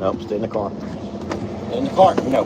Nope, stay in the car. Stay in the car. No.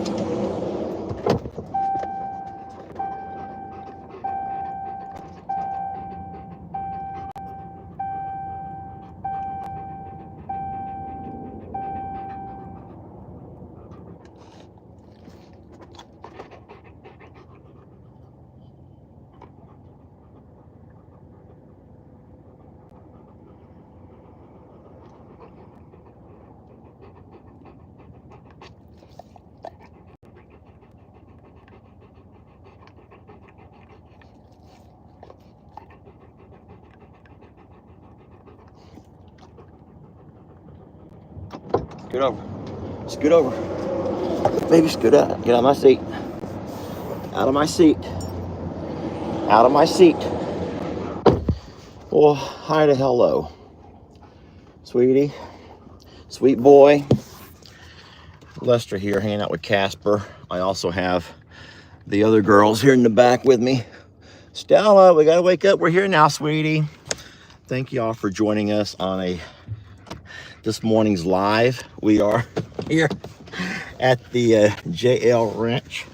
Scoot over. Scoot over. Baby, scoot out. Get out of my seat. Out of my seat. Out of my seat. Well, hi to hello. Sweetie. Sweet boy. Lester here hanging out with Casper. I also have the other girls here in the back with me. Stella, we gotta wake up. We're here now, sweetie. Thank you all for joining us on this morning's live. We are here at the JL Ranch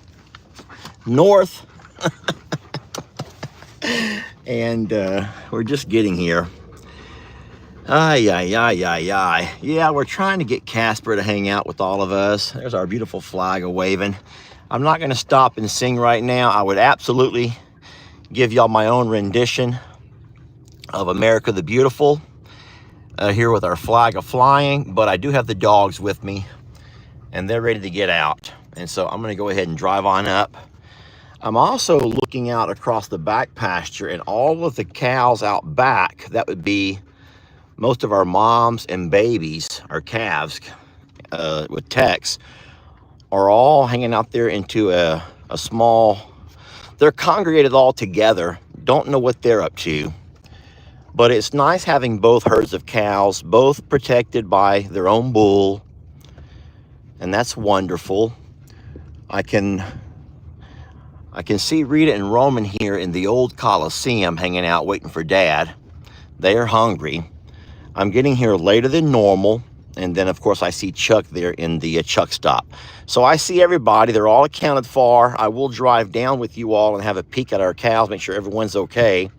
North. And we're just getting here. Ay, ay, ay, ay, ay. Yeah, we're trying to get Casper to hang out with all of us. There's our beautiful flag waving. I'm not going to stop and sing right now. I would absolutely give y'all my own rendition of America the Beautiful here with our flag flying, but I do have the dogs with me and they're ready to get out. And so I'm going to go ahead and drive on up. I'm also looking out across the back pasture, and all of the cows out back, that would be most of our moms and babies, our calves with Tex, are all hanging out there into a small, they're congregated all together. Don't know what they're up to, but it's nice having both herds of cows, both protected by their own bull, and that's wonderful. I can see Rita and Roman here in the old Coliseum hanging out waiting for Dad. They are hungry. I'm getting here later than normal. And then, of course, I see Chuck there in the Chuck stop. So I see everybody. They're all accounted for. I will drive down with you all and have a peek at our cows, make sure everyone's okay.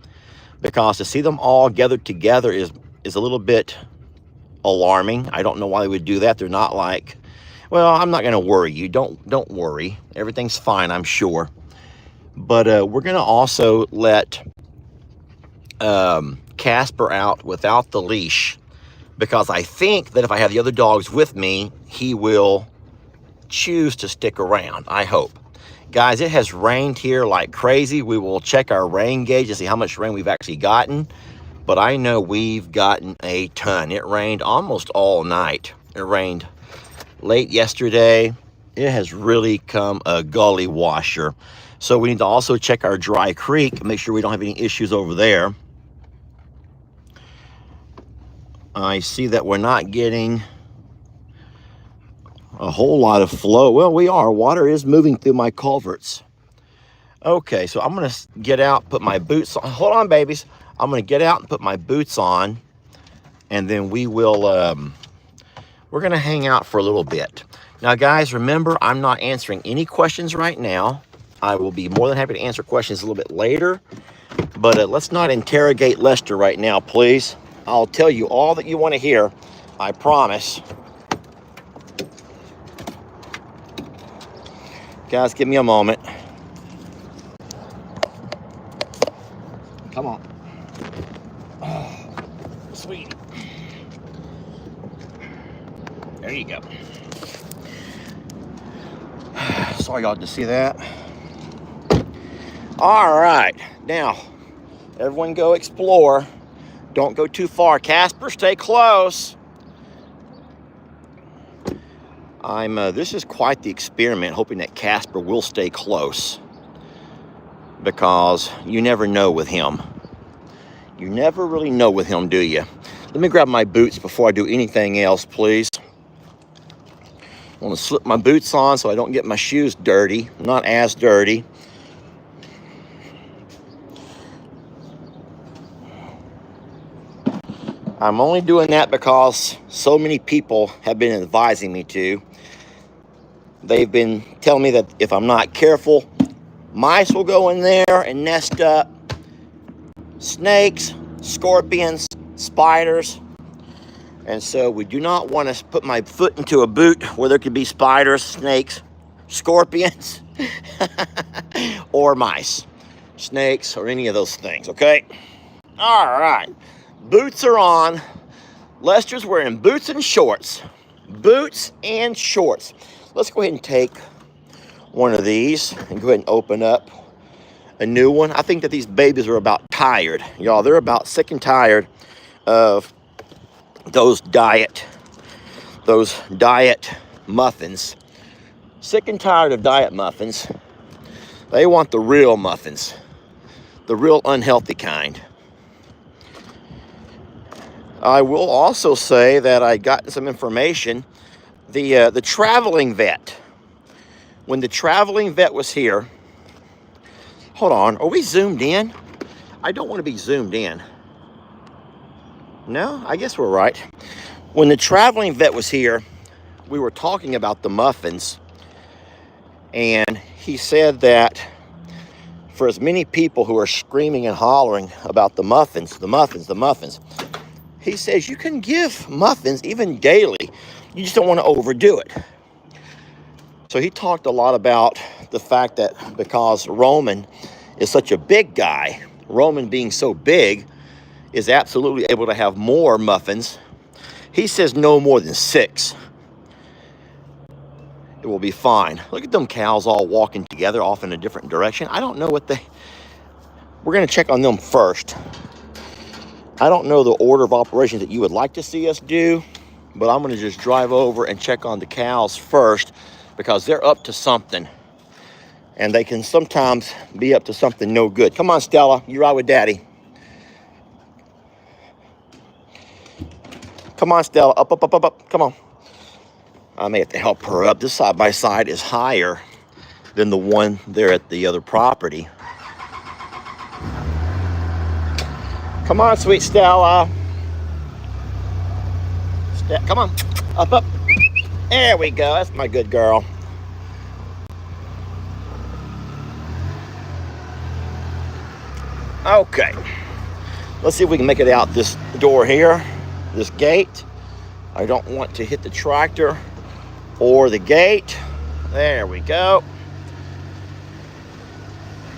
Because to see them all gathered together is a little bit alarming. I don't know why they would do that. They're not like, well, I'm not going to worry you. Don't worry. Everything's fine, I'm sure. But we're going to also let Casper out without the leash, because I think that if I have the other dogs with me, he will choose to stick around. I hope. Guys, it has rained here like crazy. We will check our rain gauge to see how much rain we've actually gotten. But I know we've gotten a ton. It rained almost all night. It rained late yesterday. It has really come a gully washer. So we need to also check our dry creek, make sure we don't have any issues over there. I see that we're not getting a whole lot of flow. Well, we are. Water is moving through my culverts. Okay, so I'm going to get out, put my boots on. Hold on, babies. I'm going to get out and put my boots on, and then we will, we're going to hang out for a little bit. Now, guys, remember, I'm not answering any questions right now. I will be more than happy to answer questions a little bit later, but let's not interrogate Lester right now, please. I'll tell you all that you want to hear, I promise. Guys, give me a moment. Come on. Oh, sweet. There you go. Sorry y'all to see that. All right, now, everyone go explore. Don't go too far. Casper, stay close. This is quite the experiment, hoping that Casper will stay close, because you never know with him. You never really know with him, do you? Let me grab my boots before I do anything else, please. I want to slip my boots on so I don't get my shoes dirty, not as dirty. I'm only doing that because so many people have been advising me to. They've been telling me that if I'm not careful, mice will go in there and nest up. Snakes, scorpions, spiders. And so we do not want to put my foot into a boot where there could be spiders, snakes, scorpions, or mice, snakes, or any of those things, okay? All right, boots are on. Lester's wearing boots and shorts. Boots and shorts. Let's go ahead and take one of these and go ahead and open up a new one. I think that these babies are about tired. Y'all, they're about sick and tired of those diet muffins. Sick and tired of diet muffins. They want the real muffins, the real unhealthy kind. I will also say that I got some information. The traveling vet, when the traveling vet was here, hold on, are we zoomed in? I don't want to be zoomed in. No, I guess we're right. When the traveling vet was here, we were talking about the muffins, and he said that for as many people who are screaming and hollering about the muffins, he says you can give muffins even daily. You just don't want to overdo it. So he talked a lot about the fact that because Roman is such a big guy, Roman being so big is absolutely able to have more muffins. He says no more than 6. It will be fine. Look at them cows all walking together off in a different direction. I don't know what we're going to check on them first. I don't know the order of operations that you would like to see us do, but I'm going to just drive over and check on the cows first because they're up to something. And they can sometimes be up to something no good. Come on, Stella. You ride with Daddy. Come on, Stella. Up, up, up, up, up. Come on. I may have to help her up. This side-by-side is higher than the one there at the other property. Come on, sweet Stella. Come on. Up, up. There we go. That's my good girl. Okay. Let's see if we can make it out this door here, this gate. I don't want to hit the tractor or the gate. There we go.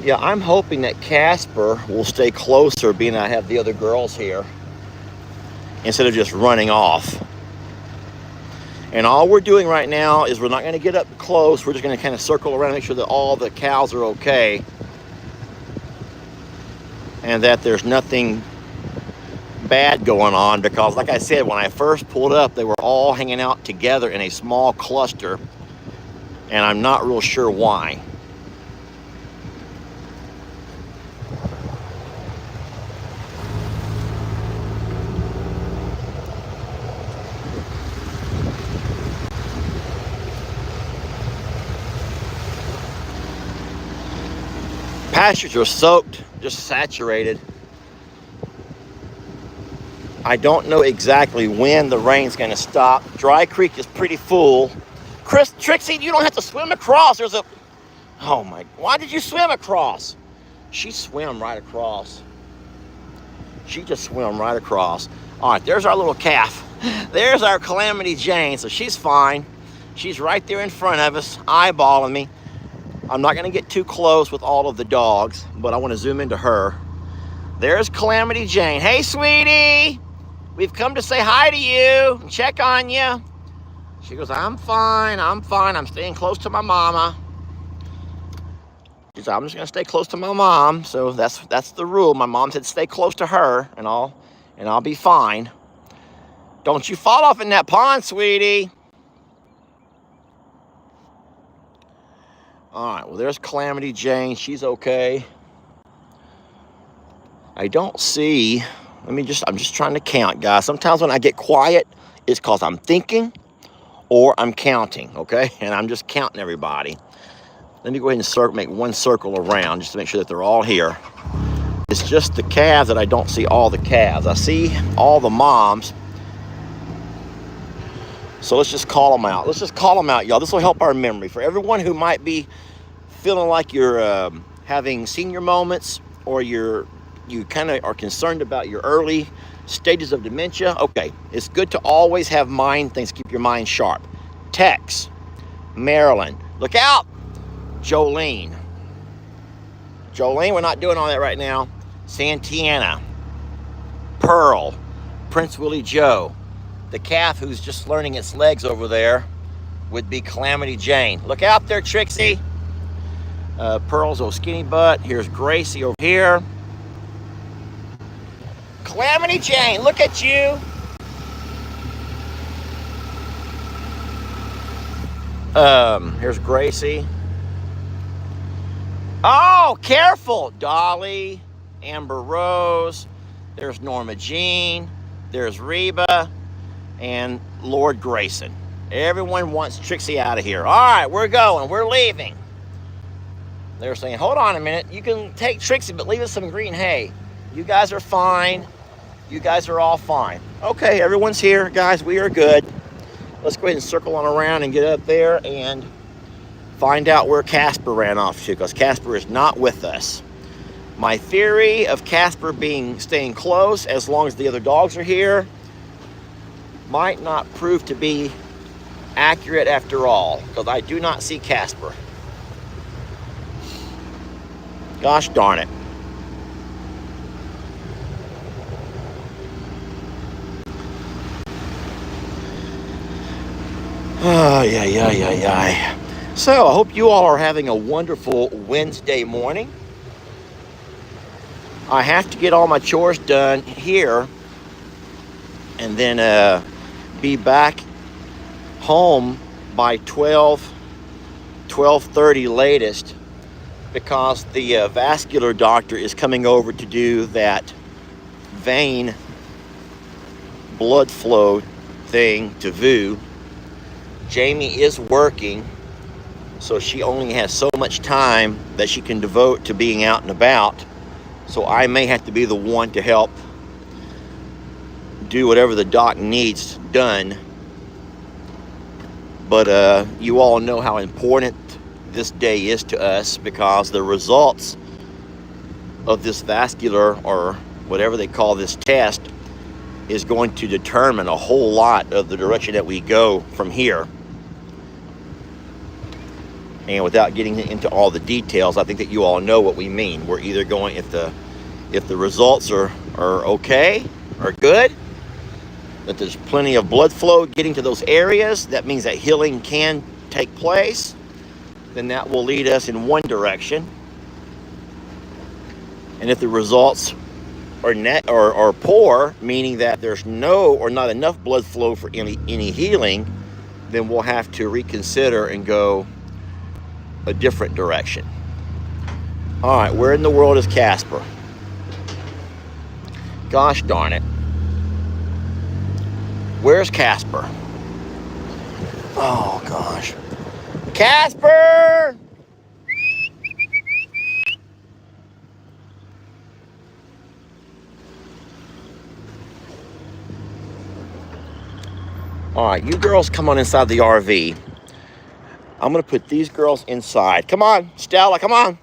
Yeah, I'm hoping that Casper will stay closer, being I have the other girls here, instead of just running off. And all we're doing right now is we're not going to get up close. We're just going to kind of circle around and make sure that all the cows are okay. And that there's nothing bad going on, because like I said, when I first pulled up, they were all hanging out together in a small cluster, and I'm not real sure why. Pastures are soaked, just saturated. I don't know exactly when the rain's going to stop. Dry Creek is pretty full. Trixie, you don't have to swim across. Oh my, why did you swim across? She swam right across. She just swam right across. All right, there's our little calf. There's our Calamity Jane, so she's fine. She's right there in front of us, eyeballing me. I'm not going to get too close with all of the dogs, but I want to zoom into her. There's Calamity Jane. Hey, sweetie. We've come to say hi to you and check on you. She goes, I'm fine. I'm staying close to my mama. She said, I'm just going to stay close to my mom. So that's the rule. My mom said stay close to her, and I'll be fine. Don't you fall off in that pond, sweetie. All right, well, there's Calamity Jane. She's okay. I don't see, I'm just trying to count, guys. Sometimes when I get quiet, it's because I'm thinking or I'm counting, okay? And I'm just counting everybody. Let me go ahead and make one circle around just to make sure that they're all here. It's just the calves that I don't see all the calves. I see all the moms. So let's just call them out. Let's just call them out, y'all. This will help our memory. For everyone who might be feeling like you're having senior moments, or you kind of are concerned about your early stages of dementia. Okay, it's good to always have mind things, keep your mind sharp. Tex, Marilyn, look out. Jolene, we're not doing all that right now. Santiana, Pearl, Prince Willie Joe. The calf who's just learning its legs over there would be Calamity Jane. Look out there, Trixie. Pearl's old skinny butt. Here's Gracie over here. Calamity Jane, look at you. Here's Gracie. Oh, careful. Dolly, Amber Rose. There's Norma Jean. There's Reba and Lord Grayson. Everyone wants Trixie out of here. All right, we're going. We're leaving. They're saying, hold on a minute. You can take Trixie, but leave us some green hay. You guys are fine. You guys are all fine. Okay, everyone's here. Guys, we are good. Let's go ahead and circle on around and get up there and find out where Casper ran off to, because Casper is not with us. My theory of Casper staying close as long as the other dogs are here might not prove to be accurate after all, because I do not see Casper. Gosh darn it. Oh, yeah. So I hope you all are having a wonderful Wednesday morning. I have to get all my chores done here and then be back home by 12:30 latest, because the vascular doctor is coming over to do that vein blood flow thing to VU. Jamie is working, so she only has so much time that she can devote to being out and about. So I may have to be the one to help do whatever the doc needs done. But you all know how important this day is to us, because the results of this vascular, or whatever they call this test, is going to determine a whole lot of the direction that we go from here. And without getting into all the details, I think that you all know what we mean. We're either going, if the results are okay, or good, that there's plenty of blood flow getting to those areas, that means that healing can take place, then that will lead us in one direction. And if the results are poor, meaning that there's no or not enough blood flow for any healing, then we'll have to reconsider and go a different direction. All right, where in the world is Casper? Gosh darn it. Where's Casper? Oh gosh. Casper! All right, you girls come on inside the RV. I'm gonna put these girls inside. Come on, Stella, come on.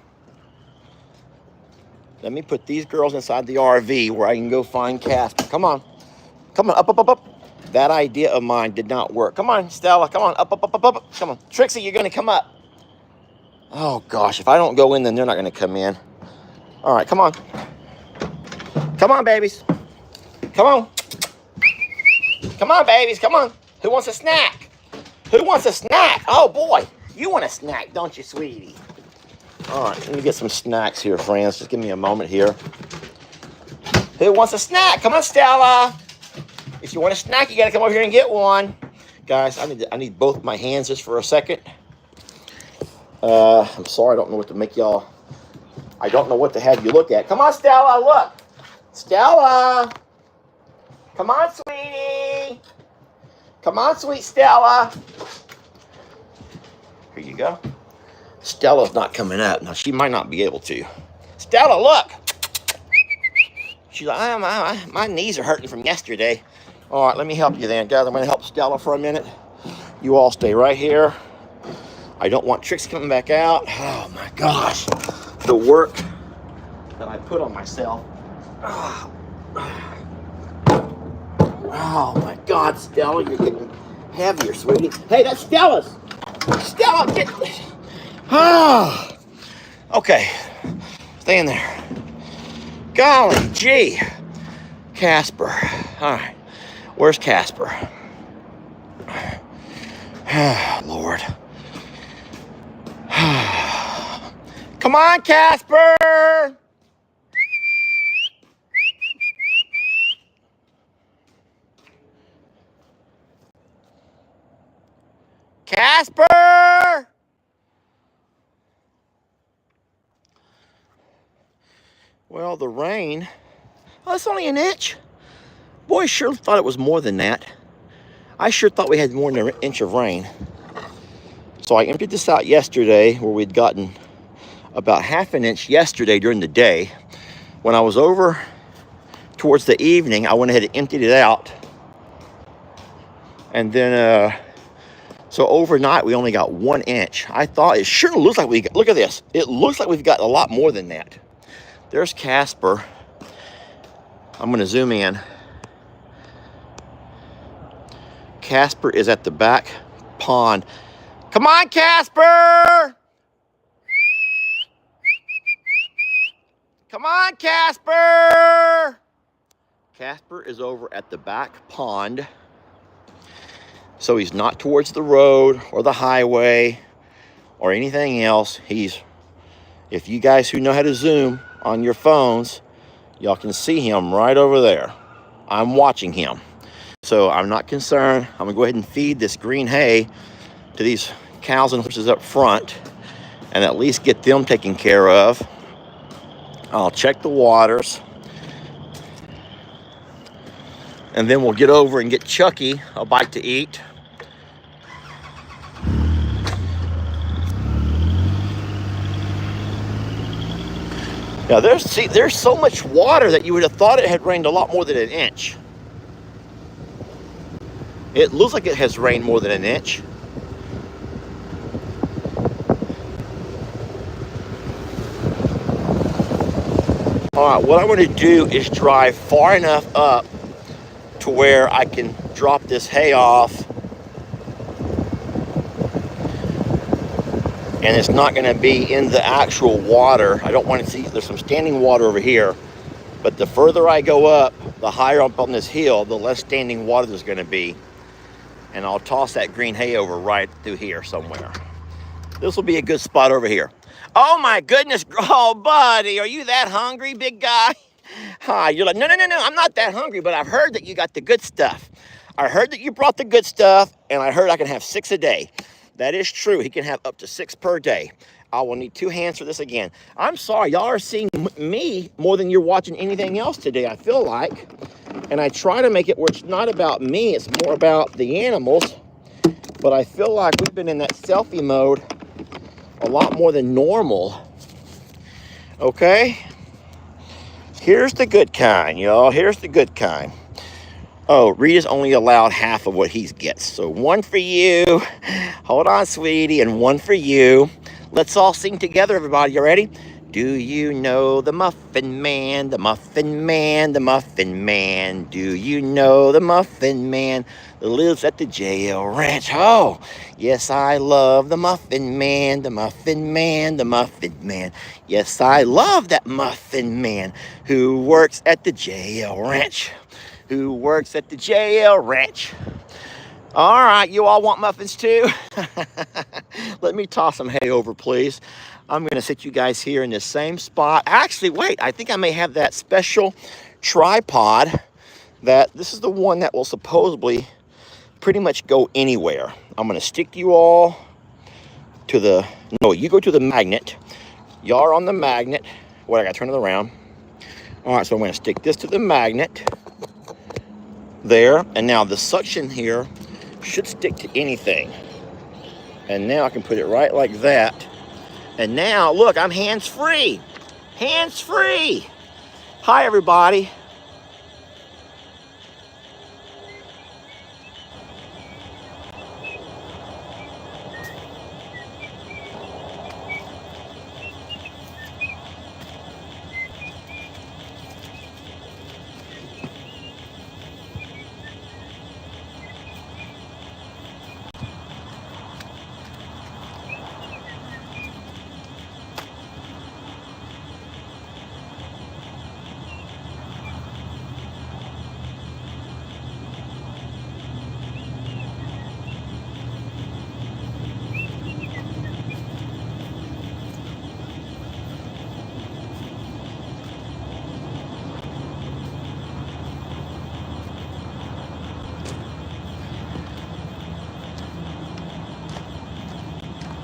Let me put these girls inside the RV where I can go find Casper. Come on, up. That idea of mine did not work. Come on, Stella, come on, up. Come on, Trixie, you're gonna come up. Oh gosh, if I don't go in, then they're not gonna come in. All right, come on. Come on, babies. Come on. Come on, babies, come on. Who wants a snack? Who wants a snack? Oh boy, you want a snack, don't you, sweetie? All right, let me get some snacks here, friends. Just give me a moment here. Who wants a snack? Come on, Stella. If you want a snack, you gotta come over here and get one. Guys, I need both my hands just for a second. I'm sorry, I don't know what to make y'all. I don't know what to have you look at. Come on, Stella, look. Stella. Come on, sweetie. Come on, sweet Stella. Here you go. Stella's not coming up. Now, she might not be able to. Stella, look. She's like, my knees are hurting from yesterday. All right, let me help you then, guys. I'm going to help Stella for a minute. You all stay right here. I don't want Trix coming back out. Oh, my gosh. The work that I put on myself. Oh, my God, Stella, you're getting heavier, sweetie. Hey, that's Stella's. Stella, get... Ah. Okay, stay in there. Golly gee. Casper. All right, where's Casper? Lord. Come on, Casper. Casper. Well, the rain, oh, it's only an inch. Boy, I sure thought it was more than that. I sure thought we had more than an inch of rain. So I emptied this out yesterday where we'd gotten about half an inch yesterday during the day. When I was over towards the evening, I went ahead and emptied it out. And then, so overnight we only got 1 inch. I thought it sure looks like we got, look at this. It looks like we've got a lot more than that. There's Casper. I'm gonna zoom in. Casper is at the back pond. Come on, Casper! Come on, Casper! Casper is over at the back pond. So he's not towards the road or the highway or anything else. He's, if you guys who know how to zoom on your phones, y'all can see him right over there. I'm watching him. So I'm not concerned. I'm gonna go ahead and feed this green hay to these cows and horses up front and at least get them taken care of. I'll check the waters. And then we'll get over and get Chucky a bite to eat. Now there's so much water that you would have thought it had rained a lot more than an inch. It looks like it has rained more than an inch. All right, what I'm going to do is drive far enough up to where I can drop this hay off. And it's not going to be in the actual water. I don't want to see, there's some standing water over here. But the further I go up, the higher up on this hill, the less standing water there's going to be. And I'll toss that green hay over right through here somewhere. This will be a good spot over here. Oh my goodness, oh buddy, are you that hungry, big guy? Hi, you're like, no, I'm not that hungry, but I've heard that you got the good stuff. I heard that you brought the good stuff, and I heard I can have 6 a day. That is true. He can have up to 6 per day. I will need 2 hands for this again. I'm sorry, y'all are seeing me more than you're watching anything else today, I feel like. And I try to make it where it's not about me, it's more about the animals. But I feel like we've been in that selfie mode a lot more than normal. Okay? Here's the good kind, y'all. Here's the good kind. Oh, Rita's only allowed half of what he gets. So 1 for you. Hold on, sweetie. And 1 for you. Let's all sing together, everybody. You ready? Do you know the Muffin Man, the Muffin Man, the Muffin Man? Do you know the Muffin Man that lives at the jail ranch? Oh, yes, I love the Muffin Man, the Muffin Man, the Muffin Man. Yes, I love that Muffin Man who works at the jail ranch. Who works at the jail ranch. All right, you all want muffins too? Let me toss some hay over, please. I'm gonna sit you guys here in the same spot. Actually, wait, I think I may have that special tripod that, this is the one that will supposedly pretty much go anywhere. I'm gonna stick you all to the, no, you go to the magnet. Y'all are on the magnet. Wait, I gotta turn it around. All right, so I'm gonna stick this to the magnet. There, and now the suction here should stick to anything. And now I can put it right like that. And now, look, I'm hands-free. Hands-free. Hi, everybody.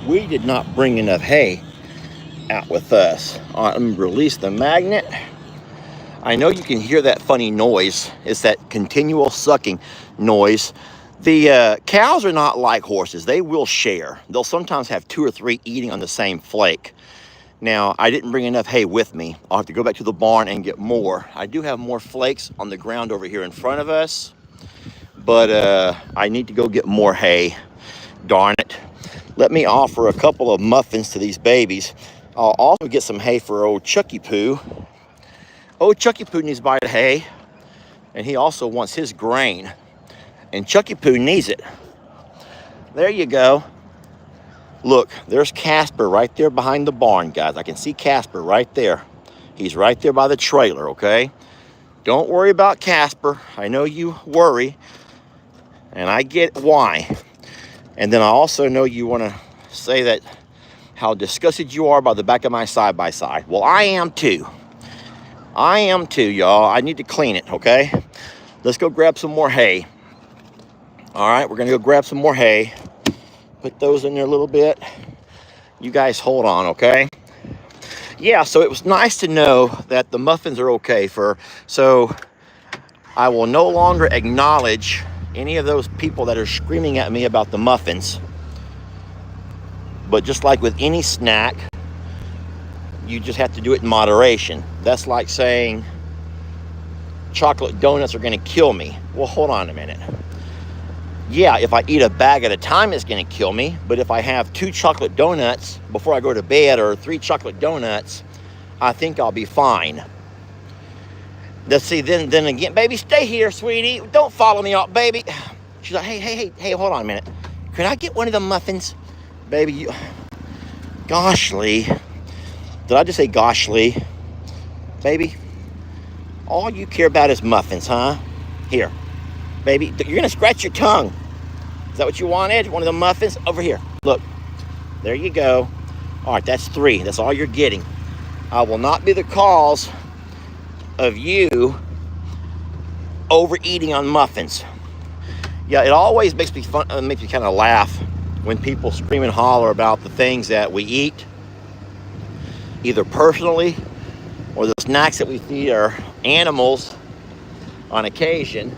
we did not bring enough hay out with us. All right, let me release the magnet. I know you can hear that funny noise. It's that continual sucking noise. The cows are not like horses. They will share. They'll sometimes have 2 or 3 eating on the same flake. Now, I didn't bring enough hay with me. I'll have to go back to the barn and get more. I do have more flakes on the ground over here in front of us, but I need to go get more hay. Darn it. Let me offer a couple of muffins to these babies. I'll also get some hay for old Chucky Poo. Old Chucky Poo needs a bite of hay, and he also wants his grain. And Chucky Poo needs it. There you go. Look, there's Casper right there behind the barn, guys. I can see Casper right there. He's right there by the trailer, okay? Don't worry about Casper. I know you worry, and I get why. And then I also know you want to say that how disgusted you are by the back of my side-by-side. Well, I am too. I am too, y'all. I need to clean it, okay? Let's go grab some more hay. All right, we're going to go grab some more hay. Put those in there a little bit. You guys hold on, okay? Yeah, so it was nice to know that the muffins are okay so I will no longer acknowledge any of those people that are screaming at me about the muffins. But just like with any snack, you just have to do it in moderation. That's like saying chocolate donuts are going to kill me. Well, hold on a minute. Yeah, if I eat a bag at a time, it's going to kill me. But if I have 2 chocolate donuts before I go to bed or 3 chocolate donuts, I think I'll be fine. Let's see, then again, baby, stay here, sweetie. Don't follow me out, baby. She's like, hey, hold on a minute. Could I get one of the muffins? Baby, gosh, Lee. Did I just say gosh, Lee? Baby, all you care about is muffins, huh? Here, baby, you're going to scratch your tongue. Is that what you wanted? One of the muffins? Over here. Look, there you go. All right, that's 3. That's all you're getting. I will not be the cause of you overeating on muffins. Yeah, it always makes me makes me kind of laugh when people scream and holler about the things that we eat, either personally or the snacks that we feed our animals on occasion.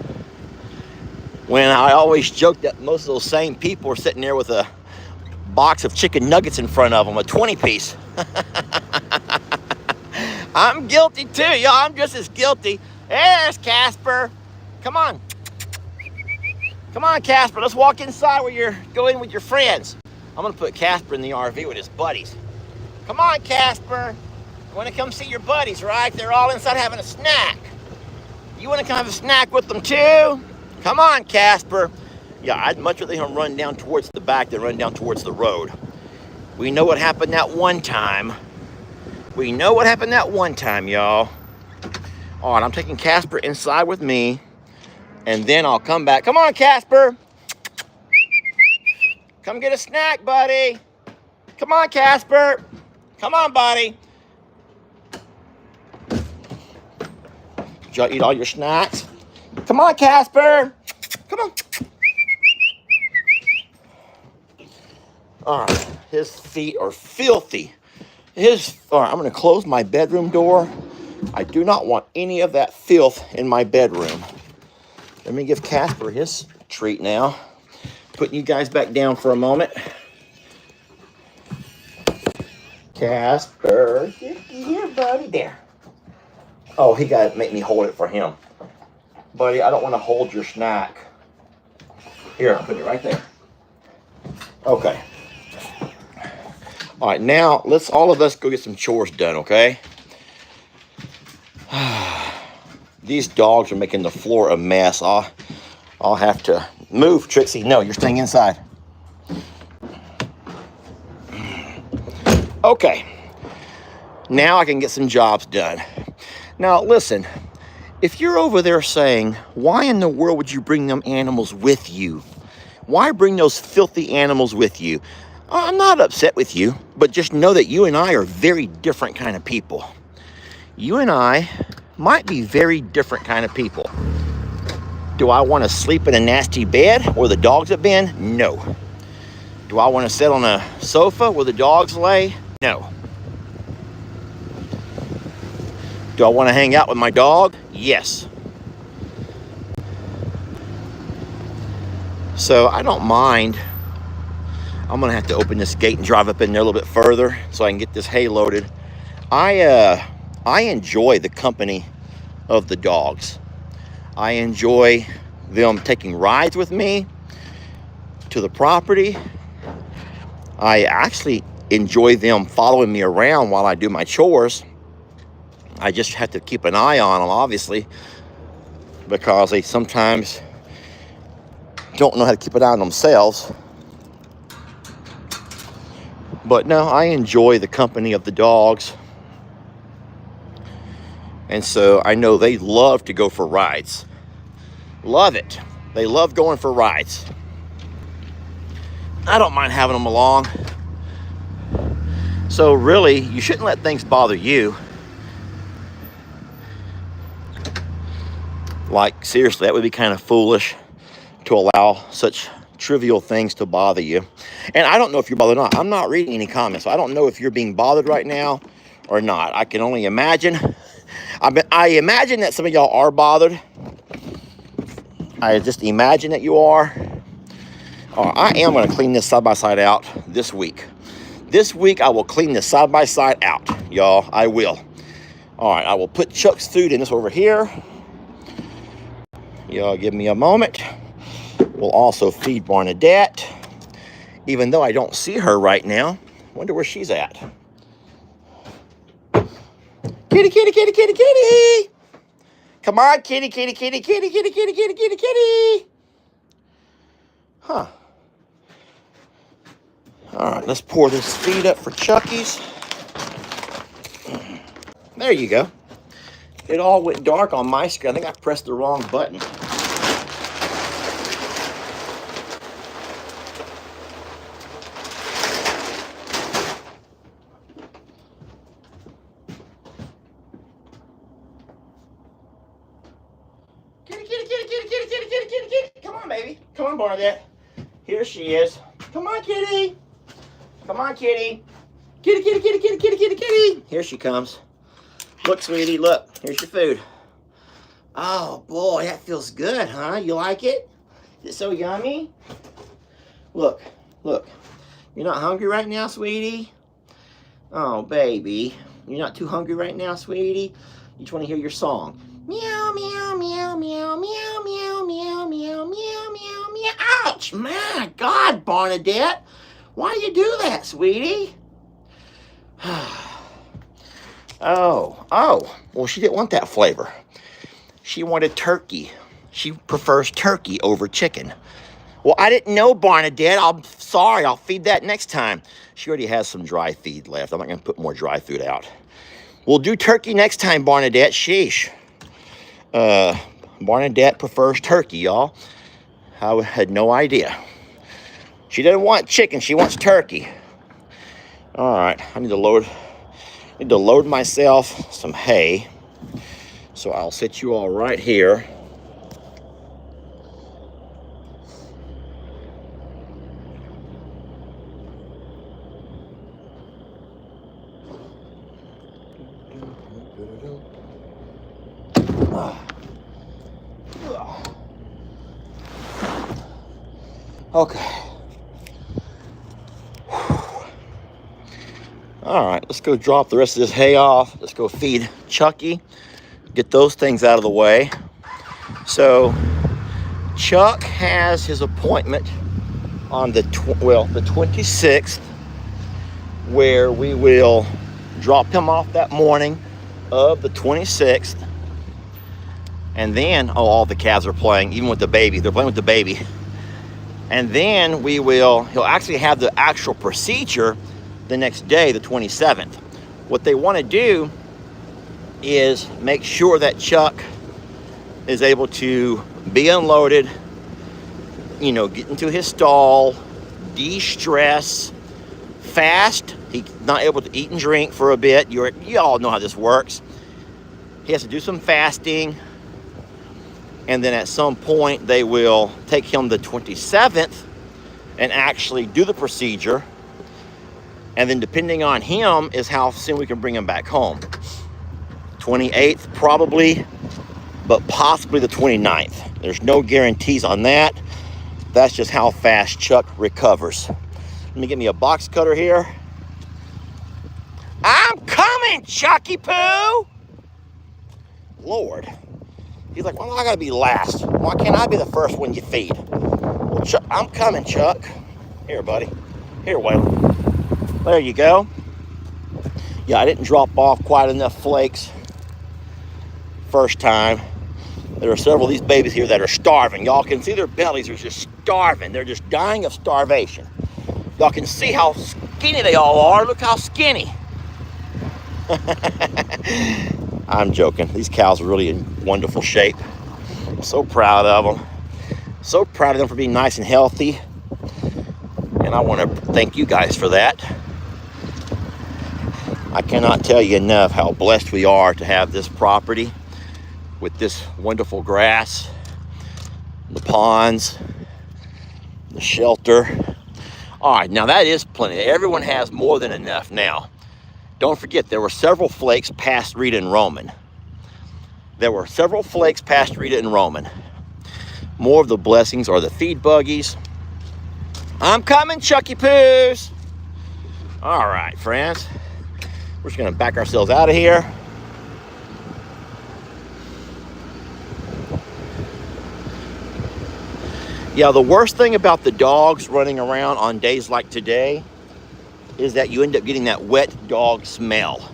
When I always joke that most of those same people are sitting there with a box of chicken nuggets in front of them, a 20-piece. I'm guilty too, y'all. I'm just as guilty. There's Casper. Come on. Come on, Casper. Let's walk inside where you're going with your friends. I'm going to put Casper in the RV with his buddies. Come on, Casper. You want to come see your buddies, right? They're all inside having a snack. You want to come have a snack with them too? Come on, Casper. Yeah, I'd much rather him run down towards the back than run down towards the road. We know what happened that one time. We know what happened that one time, y'all. All right, I'm taking Casper inside with me, and then I'll come back. Come on, Casper. Come get a snack, buddy. Come on, Casper. Come on, buddy. Did y'all eat all your snacks? Come on, Casper. Come on. All right, his feet are filthy. All right, I'm going to close my bedroom door. I do not want any of that filth in my bedroom. Let me give Casper his treat now. Putting you guys back down for a moment. Casper, here, buddy, there. Oh, he got to make me hold it for him. Buddy, I don't want to hold your snack. Here, I'll put it right there. Okay. All right, now let's all of us go get some chores done, okay? These dogs are making the floor a mess. I'll have to move, Trixie. No, you're staying inside. Okay. Now I can get some jobs done. Now, listen. If you're over there saying, why in the world would you bring them animals with you? Why bring those filthy animals with you? I'm not upset with you, but just know that you and I are very different kind of people. You and I might be very different kind of people. Do I want to sleep in a nasty bed where the dogs have been? No. Do I want to sit on a sofa where the dogs lay? No. Do I want to hang out with my dog? Yes. So I don't mind. I'm gonna have to open this gate and drive up in there a little bit further so I can get this hay loaded. I enjoy the company of the dogs. I enjoy them taking rides with me to the property. I actually enjoy them following me around while I do my chores. I just have to keep an eye on them, obviously, because they sometimes don't know how to keep an eye on themselves. But no, I enjoy the company of the dogs. And so I know they love to go for rides. Love it. They love going for rides. I don't mind having them along. So really, you shouldn't let things bother you. Like, seriously, that would be kind of foolish to allow such trivial things to bother you. And I don't know if you're bothered or not. I'm not reading any comments, so I don't know if you're being bothered right now or not. I can only imagine. I imagine that some of y'all are bothered. I just imagine that you are. I am going to clean this side-by-side out this week. This week, I will clean this side-by-side out, y'all. I will. All right, I will put Chuck's food in this over here. Y'all give me a moment. We'll also feed Barnadette, even though I don't see her right now. Wonder where she's at. Kitty, kitty, kitty, kitty, kitty. Come on, kitty, kitty, kitty, kitty, kitty, kitty, kitty, kitty, kitty. Huh. All right, let's pour this feed up for Chucky's. There you go. It all went dark on my screen. I think I pressed the wrong button. Kitty, kitty, kitty, kitty, kitty, kitty, kitty, kitty, kitty. Come on, baby. Come on, Barnadette. Here she is. Come on, kitty. Come on, kitty. Kitty, kitty, kitty, kitty, kitty, kitty, kitty. Here she comes. Look, sweetie, look. Here's your food. Oh, boy, that feels good, huh? You like it? Is it so yummy? Look, look. You're not hungry right now, sweetie? Oh, baby. You're not too hungry right now, sweetie? You just want to hear your song. Meow, meow, meow, meow, meow, meow, meow, meow, meow, meow, meow. Ouch! My God, Barnadette. Why do you do that, sweetie? Oh. Well, she didn't want that flavor. She wanted turkey. She prefers turkey over chicken. Well, I didn't know, Barnadette. I'm sorry. I'll feed that next time. She already has some dry feed left. I'm not going to put more dry food out. We'll do turkey next time, Barnadette. Sheesh. Barnadette prefers turkey, y'all. I had no idea. She doesn't want chicken. She wants turkey. All right. I need to load myself some hay. So I'll sit you all right here. Okay. All right, let's go drop the rest of this hay off. Let's go feed Chucky. Get those things out of the way. So Chuck has his appointment on the 26th, where we will drop him off that morning of the 26th. And then, all the calves are playing, even with the baby. They're playing with the baby. And then he'll actually have the actual procedure the next day, the 27th. What they want to do is make sure that Chuck is able to be unloaded, get into his stall, de-stress, fast. He's not able to eat and drink for a bit. You all know how this works. He has to do some fasting. And then at some point, they will take him the 27th and actually do the procedure. And then depending on him is how soon we can bring him back home. 28th probably, but possibly the 29th. There's no guarantees on that. That's just how fast Chuck recovers. Let me get me a box cutter here. I'm coming, Chucky Poo! Lord. He's like, well, I gotta be last. Why can't I be the first one you feed? Well, Chuck, I'm coming, Chuck. Here, buddy. Here, Waylon. There you go. Yeah, I didn't drop off quite enough flakes first time. There are several of these babies here that are starving. Y'all can see their bellies are just starving. They're just dying of starvation. Y'all can see how skinny they all are. Look how skinny. I'm joking. These cows are really in wonderful shape. I'm so proud of them. So proud of them for being nice and healthy. And I want to thank you guys for that. I cannot tell you enough how blessed we are to have this property with this wonderful grass, the ponds, the shelter. All right, now that is plenty. Everyone has more than enough now. Don't forget, there were several flakes past Rita and Roman. There were several flakes past Rita and Roman. More of the blessings are the feed buggies. I'm coming, Chucky Poos. All right, friends. We're just gonna back ourselves out of here. Yeah, the worst thing about the dogs running around on days like today is that you end up getting that wet dog smell.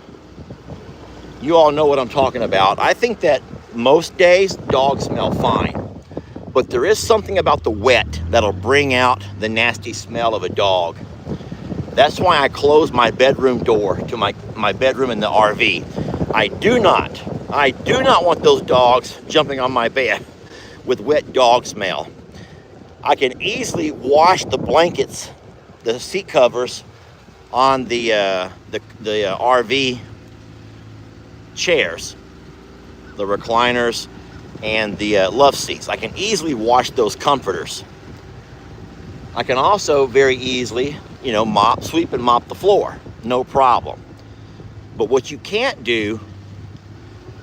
You all know what I'm talking about. I think that most days dogs smell fine, but there is something about the wet that'll bring out the nasty smell of a dog. That's why I close my bedroom door to my bedroom in the RV. I do not want those dogs jumping on my bed with wet dog smell. I can easily wash the blankets, the seat covers on the RV chairs, the recliners, and the love seats. I can easily wash those comforters. I can also very easily, sweep and mop the floor, no problem. But what you can't do,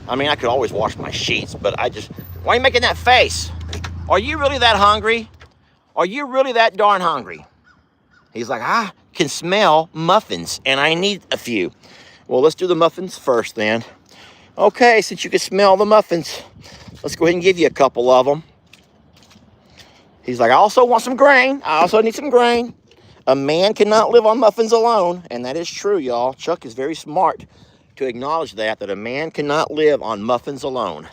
I could always wash my sheets, but why are you making that face? Are you really that hungry? Are you really that darn hungry? He's like, I can smell muffins and I need a few. Well, let's do the muffins first then. Okay, since you can smell the muffins, let's go ahead and give you a couple of them. He's like, I also want some grain. I also need some grain. A man cannot live on muffins alone. And that is true, y'all. Chuck is very smart to acknowledge that a man cannot live on muffins alone.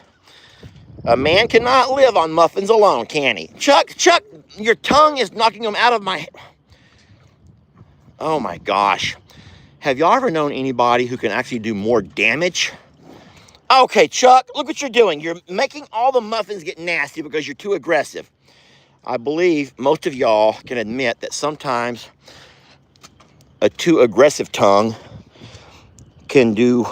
A man cannot live on muffins alone, can he? Chuck, your tongue is knocking him out of my... Oh my gosh. Have y'all ever known anybody who can actually do more damage? Okay, Chuck, look what you're doing. You're making all the muffins get nasty because you're too aggressive. I believe most of y'all can admit that sometimes a too aggressive tongue can do...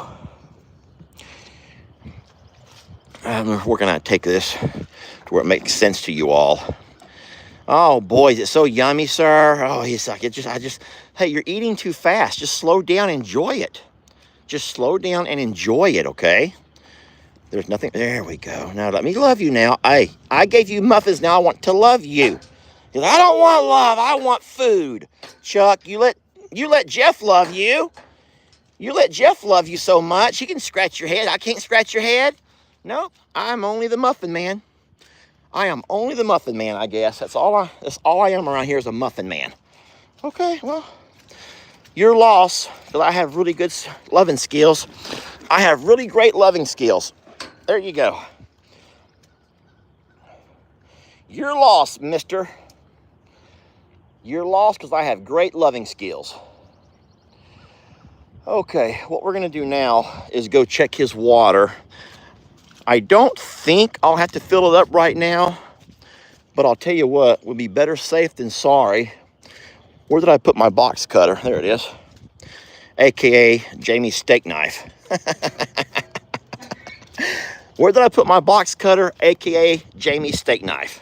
where can I take this to where it makes sense to you all? Oh boy, is it so yummy, sir? Oh, he's like, hey, you're eating too fast. Just slow down, enjoy it. Just slow down and enjoy it, okay? There's nothing, there we go. Now let me love you now. Hey, I gave you muffins, now I want to love you. He's like, I don't want love, I want food. Chuck, you let Jeff love you. You let Jeff love you so much, he can scratch your head. I can't scratch your head. Nope, I'm only the muffin man. I am only the muffin man, I guess. That's all I am around here is a muffin man. Okay, well, your loss, because I have really good loving skills. I have really great loving skills. There you go. You're lost, mister. You're lost because I have great loving skills. Okay, what we're going to do now is go check his water. I don't think I'll have to fill it up right now, but I'll tell you what, would be better safe than sorry. Where did I put my box cutter? There it is. AKA Jamie's steak knife. Where did I put my box cutter? AKA Jamie's steak knife.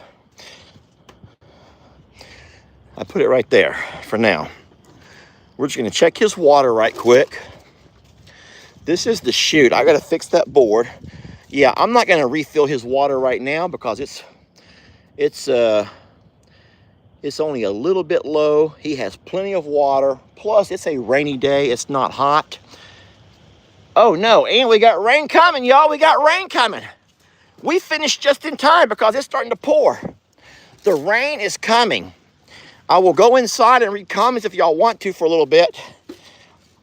I put it right there for now. We're just gonna check his water right quick. This is the chute. I gotta fix that board. Yeah, I'm not gonna refill his water right now because it's only a little bit low. He has plenty of water. Plus, it's a rainy day. It's not hot. Oh no, and we got rain coming, y'all. We got rain coming. We finished just in time because it's starting to pour. The rain is coming. I will go inside and read comments if y'all want to for a little bit.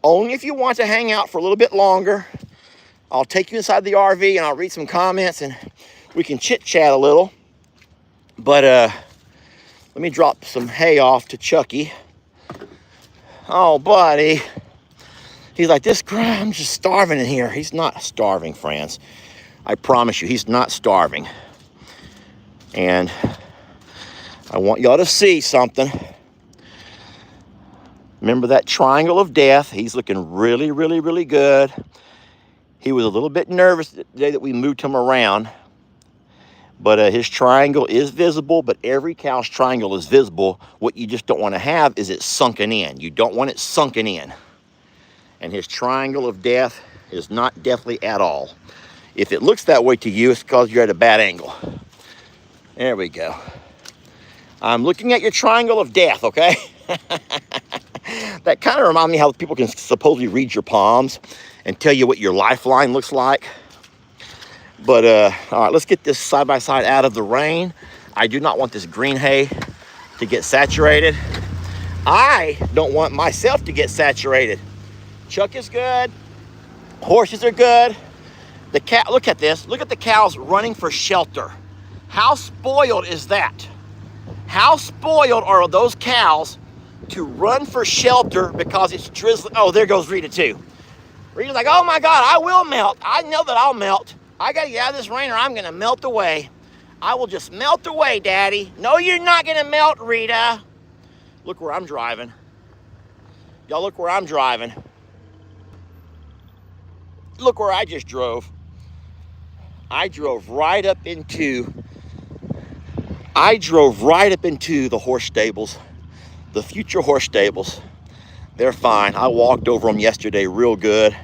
Only if you want to hang out for a little bit longer. I'll take you inside the RV and I'll read some comments and we can chit chat a little. But let me drop some hay off to Chucky. Oh, buddy. He's like, I'm just starving in here. He's not starving, friends. I promise you, he's not starving. And I want y'all to see something. Remember that triangle of death? He's looking really, really, really good. He was a little bit nervous the day that we moved him around. But his triangle is visible, but every cow's triangle is visible. What you just don't want to have is it sunken in. You don't want it sunken in. And his triangle of death is not deathly at all. If it looks that way to you, it's because you're at a bad angle. There we go. I'm looking at your triangle of death, okay? That kind of reminds me how people can supposedly read your palms and tell you what your lifeline looks like. But, all right, let's get this side by side out of the rain. I do not want this green hay to get saturated. I don't want myself to get saturated. Chuck is good. Horses are good. The cat, look at this. Look at the cows running for shelter. How spoiled is that? How spoiled are those cows to run for shelter because it's drizzling? Oh, there goes Rita too. Rita's like, oh my God, I will melt. I know that I'll melt. I gotta get out of this rain or I'm gonna melt away. I will just melt away, Daddy. No, you're not gonna melt, Rita. Look where I'm driving. Y'all look where I'm driving. Look where I just drove. I drove right up into the horse stables, the future horse stables. They're fine. I walked over them yesterday real good.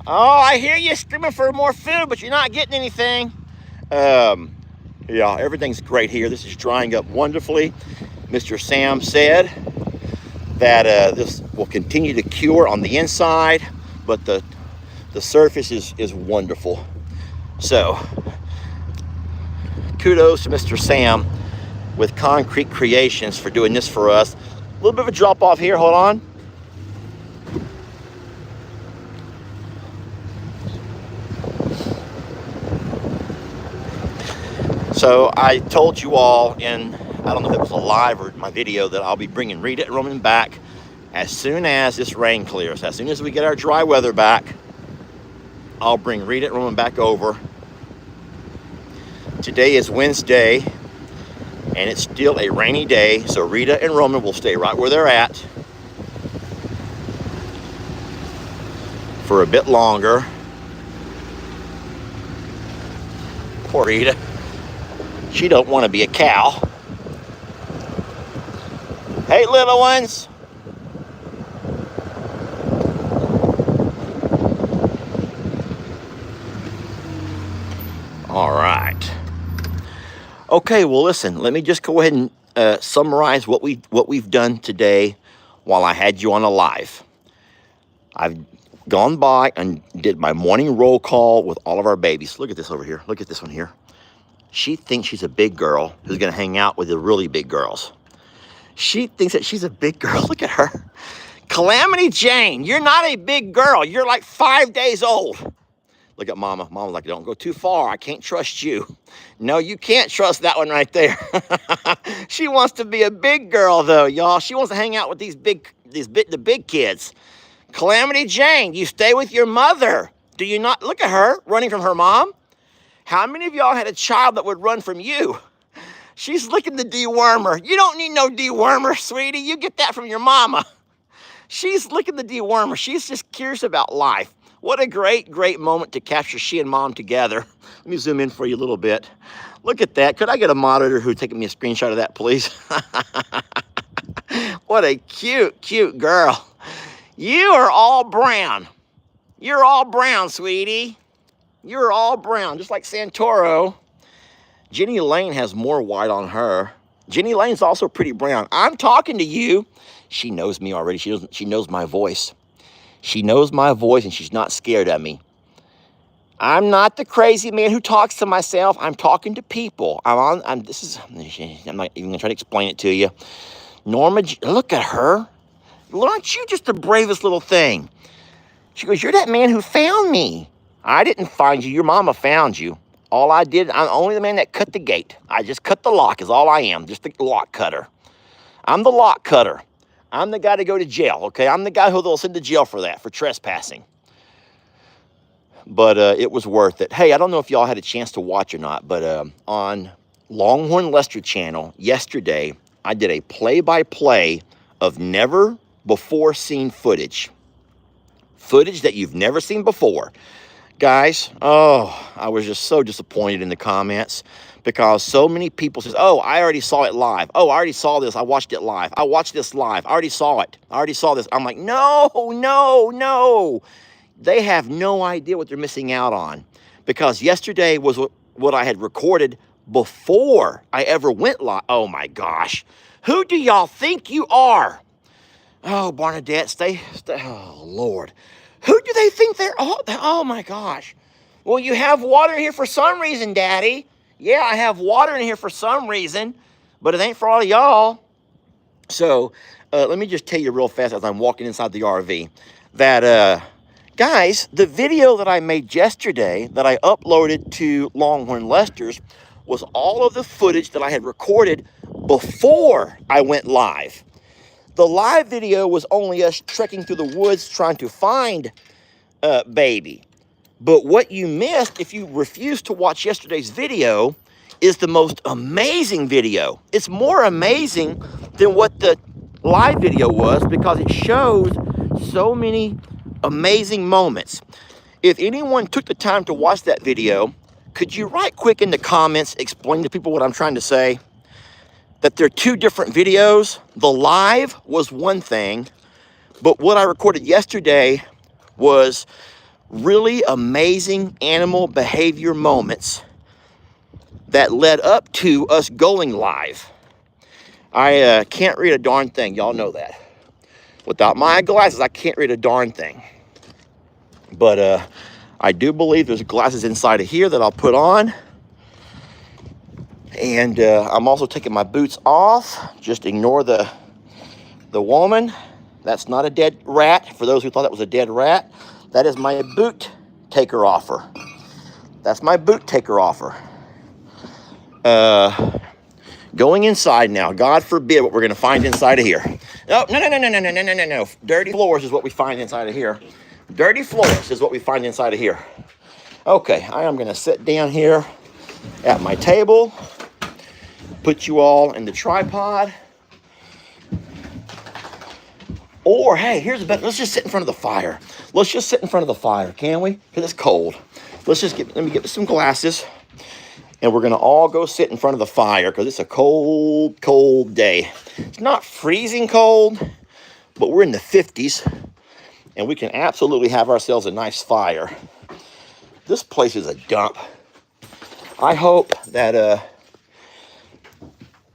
Oh, I hear you screaming for more food, but you're not getting anything. Yeah, everything's great here. This is drying up wonderfully. Mr. Sam said that this will continue to cure on the inside, but the surface is wonderful. So, kudos to Mr. Sam with Concrete Creations for doing this for us. A little bit of a drop off here, hold on. So I told you all in, I don't know if it was a live or my video, that I'll be bringing Rita and Roman back as soon as this rain clears. As soon as we get our dry weather back, I'll bring Rita and Roman back over. Today is Wednesday, and it's still a rainy day, so Rita and Roman will stay right where they're at for a bit longer. Poor Rita. She don't want to be a cow. Hey, little ones. All right. Okay, well, listen, let me just go ahead and summarize what we've done today while I had you on a live. I've gone by and did my morning roll call with all of our babies. Look at this over here. Look at this one here. She thinks she's a big girl who's going to hang out with the really big girls. She thinks that she's a big girl. Look at her. Calamity Jane, you're not a big girl. You're like 5 days old. Look at Mama. Mama's like, don't go too far. I can't trust you. No, you can't trust that one right there. She wants to be a big girl, though, y'all. She wants to hang out with the big kids. Calamity Jane, you stay with your mother. Do you not? Look at her running from her mom. How many of y'all had a child that would run from you? She's licking the dewormer. You don't need no dewormer, sweetie. You get that from your mama. She's licking the dewormer. She's just curious about life. What a great, great moment to capture she and mom together. Let me zoom in for you a little bit. Look at that. Could I get a monitor who's taking me a screenshot of that, please? What a cute, cute girl. You are all brown. You're all brown, sweetie. You're all brown, just like Santoro. Jenny Lane has more white on her. Jenny Lane's also pretty brown. I'm talking to you. She knows me already. She knows my voice. She knows my voice, and she's not scared of me. I'm not the crazy man who talks to myself. I'm talking to people. I'm not even gonna try to explain it to you. Norma, look at her. Aren't you just the bravest little thing? She goes, you're that man who found me. I didn't find you. Your mama found you. All I did, I'm only the man that cut the gate. I just cut the lock is all I am, just the lock cutter. I'm the lock cutter. I'm the guy to go to jail, okay? I'm the guy who they'll send to jail for that, for trespassing. But it was worth it. Hey, I don't know if y'all had a chance to watch or not, but on Longhorn Lester channel yesterday, I did a play-by-play of never before seen footage. Footage that you've never seen before. Guys, oh, I was just so disappointed in the comments because so many people says, oh, I already saw it live. Oh, I already saw this. I watched it live. I watched this live. I already saw it. I already saw this. I'm like, no, no, no. They have no idea what they're missing out on because yesterday was what I had recorded before I ever went live. Oh, my gosh. Who do y'all think you are? Oh, Barnadette, stay. Oh, Lord. Who do they think they're? Oh, my gosh. Well, you have water here for some reason, Daddy. Yeah, I have water in here for some reason, but it ain't for all of y'all. So let me just tell you real fast as I'm walking inside the RV that, guys, the video that I made yesterday that I uploaded to Longhorn Lester's was all of the footage that I had recorded before I went live. The live video was only us trekking through the woods trying to find baby. But what you missed if you refused to watch yesterday's video is the most amazing video. It's more amazing than what the live video was because it shows so many amazing moments. If anyone took the time to watch that video, could you write quick in the comments, explain to people what I'm trying to say? That they're two different videos. The live was one thing, but what I recorded yesterday was really amazing animal behavior moments that led up to us going live. I can't read a darn thing. Y'all know that. Without my glasses, I can't read a darn thing. But I do believe there's glasses inside of here that I'll put on. And I'm also taking my boots off. Just ignore the woman. That's not a dead rat. For those who thought that was a dead rat, that is my boot taker offer. That's my boot taker offer. Going inside now. God forbid what we're going to find inside of here. No. Dirty floors is what we find inside of here. Dirty floors is what we find inside of here. Okay, I am going to sit down here at my table. Put you all in the tripod. Or, hey, here's a bet. Let's just sit in front of the fire. Let's just sit in front of the fire, can we? Because it's cold. Let me get some glasses. And we're going to all go sit in front of the fire because it's a cold, cold day. It's not freezing cold, but we're in the 50s. And we can absolutely have ourselves a nice fire. This place is a dump. I hope that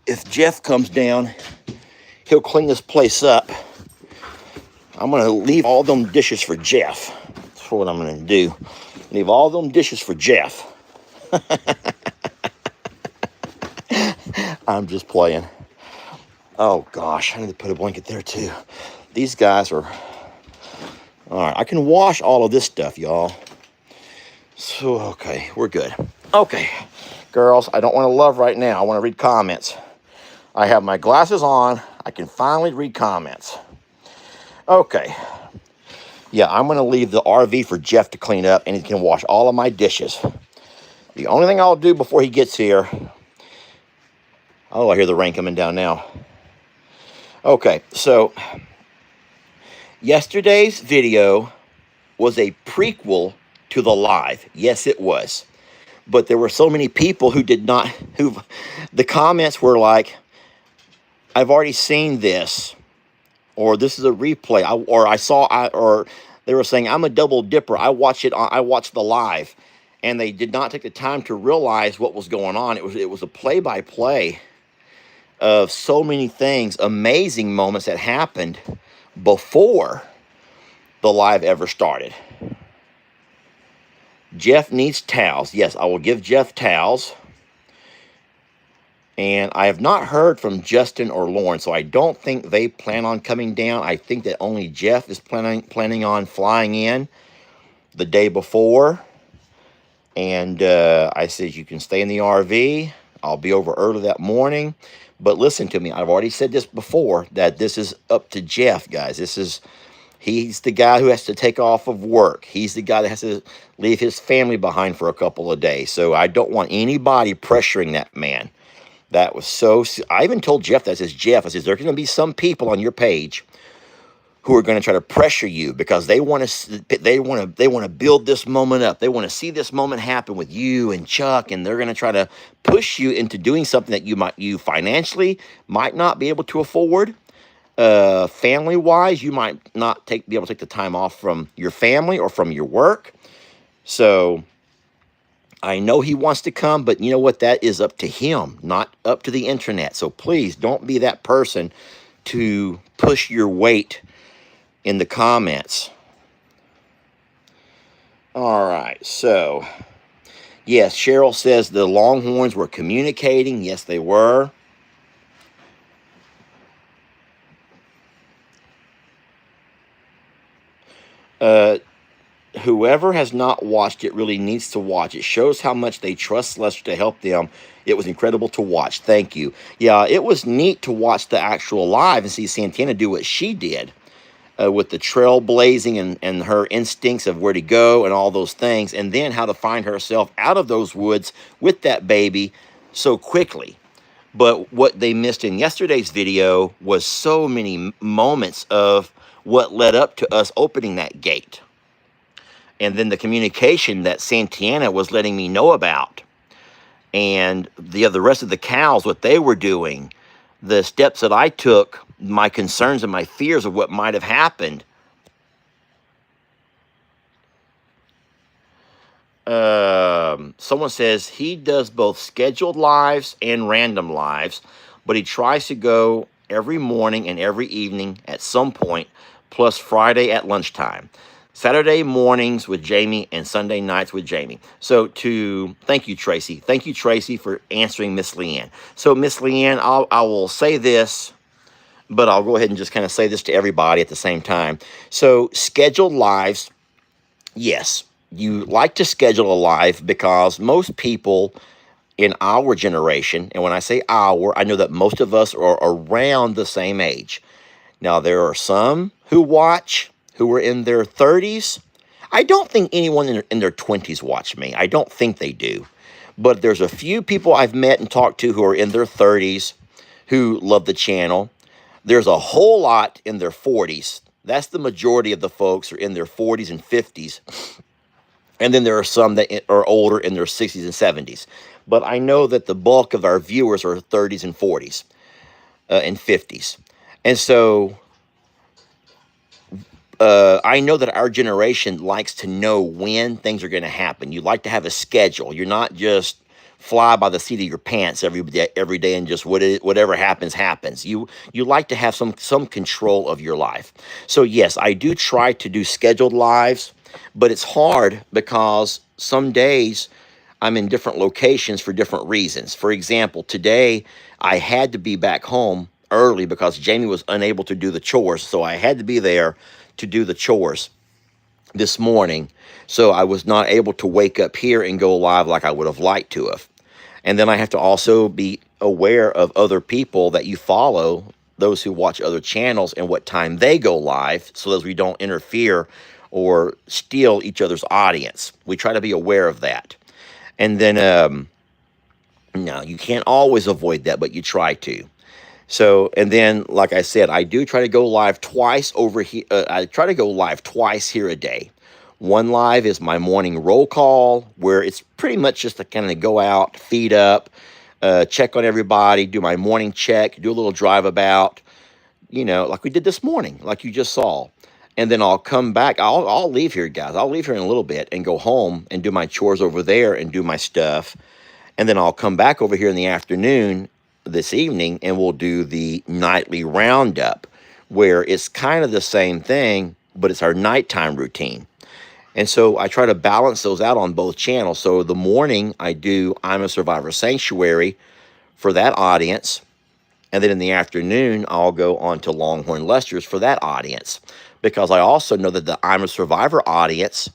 if Jeff comes down, he'll clean this place up. I'm going to leave all them dishes for Jeff. That's what I'm going to do. Leave all them dishes for Jeff. I'm just playing. Oh, gosh. I need to put a blanket there, too. These guys are... All right. I can wash all of this stuff, y'all. So, okay. We're good. Okay. Girls, I don't want to love right now. I want to read comments. I have my glasses on. I can finally read comments. Okay. Yeah, I'm going to leave the RV for Jeff to clean up, and he can wash all of my dishes. The only thing I'll do before he gets here... Oh, I hear the rain coming down now. Okay, so... Yesterday's video was a prequel to the live. Yes, it was. But there were so many people who did not, who the comments were like, I've already seen this, or this is a replay, or they were saying, I'm a double dipper. I watched the live. And they did not take the time to realize what was going on. It was a play-by-play of so many things, amazing moments that happened before the live ever started. Jeff needs towels. Yes, I will give Jeff towels. And I have not heard from Justin or Lauren, so I don't think they plan on coming down. I think that only Jeff is planning on flying in the day before. And I said, you can stay in the RV. I'll be over early that morning. But listen to me. I've already said this before, that this is up to Jeff, guys. He's the guy who has to take off of work. He's the guy that has to leave his family behind for a couple of days. So I don't want anybody pressuring that man. That was so... I even told Jeff that. I says, Jeff, I says, there are going to be some people on your page who are going to try to pressure you because they want to build this moment up. They want to see this moment happen with you and Chuck, and they're going to try to push you into doing something that you financially might not be able to afford. Family-wise, you might not be able to take the time off from your family or from your work. So I know he wants to come, but you know what? That is up to him, not up to the internet. So please don't be that person to push your weight in the comments. All right, so yes, Cheryl says the Longhorns were communicating. Yes, they were. Whoever has not watched it really needs to watch. It shows how much they trust Lester to help them. It was incredible to watch. Thank you. Yeah, it was neat to watch the actual live and see Santana do what she did with the trailblazing and her instincts of where to go and all those things, and then how to find herself out of those woods with that baby so quickly. But what they missed in yesterday's video was so many moments of what led up to us opening that gate. And then the communication that Santana was letting me know about. And the rest of the cows, what they were doing. The steps that I took, my concerns and my fears of what might have happened. Someone says he does both scheduled lives and random lives, but he tries to go every morning and every evening at some point, plus Friday at lunchtime. Saturday mornings with Jamie and Sunday nights with Jamie. So thank you, Tracy. Thank you, Tracy, for answering Miss Leanne. So Miss Leanne, I will say this, but I'll go ahead and just kind of say this to everybody at the same time. So scheduled lives, yes, you like to schedule a live because most people in our generation, and when I say our, I know that most of us are around the same age. Now, there are some who watch who are in their 30s. I don't think anyone in their 20s watch me. I don't think they do. But there's a few people I've met and talked to who are in their 30s who love the channel. There's a whole lot in their 40s. That's the majority of the folks are in their 40s and 50s. And then there are some that are older in their 60s and 70s. But I know that the bulk of our viewers are 30s and 40s and 50s. And so I know that our generation likes to know when things are going to happen. You like to have a schedule. You're not just fly by the seat of your pants every day and just whatever happens, happens. You like to have some control of your life. So yes, I do try to do scheduled lives, but it's hard because some days I'm in different locations for different reasons. For example, today I had to be back home early because Jamie was unable to do the chores, so I had to be there to do the chores this morning. So I was not able to wake up here and go live like I would have liked to have. And then I have to also be aware of other people that you follow, those who watch other channels, and what time they go live, so that we don't interfere or steal each other's audience. We try to be aware of that. And then, now you can't always avoid that, but you try to. So, and then, like I said, I do try to go live twice over here. I try to go live twice here a day. One live is my morning roll call, where it's pretty much just to kind of go out, feed up, check on everybody, do my morning check, do a little drive about, like we did this morning, like you just saw. And then I'll come back. I'll leave here, guys. I'll leave here in a little bit and go home and do my chores over there and do my stuff. And then I'll come back over here in the afternoon this evening and we'll do the nightly roundup, where it's kind of the same thing, but it's our nighttime routine. And so I try to balance those out on both channels. So the morning I do I'm a Survivor Sanctuary for that audience. And then in the afternoon, I'll go on to Longhorn Lester's for that audience. Because I also know that the I'm a Survivor audience,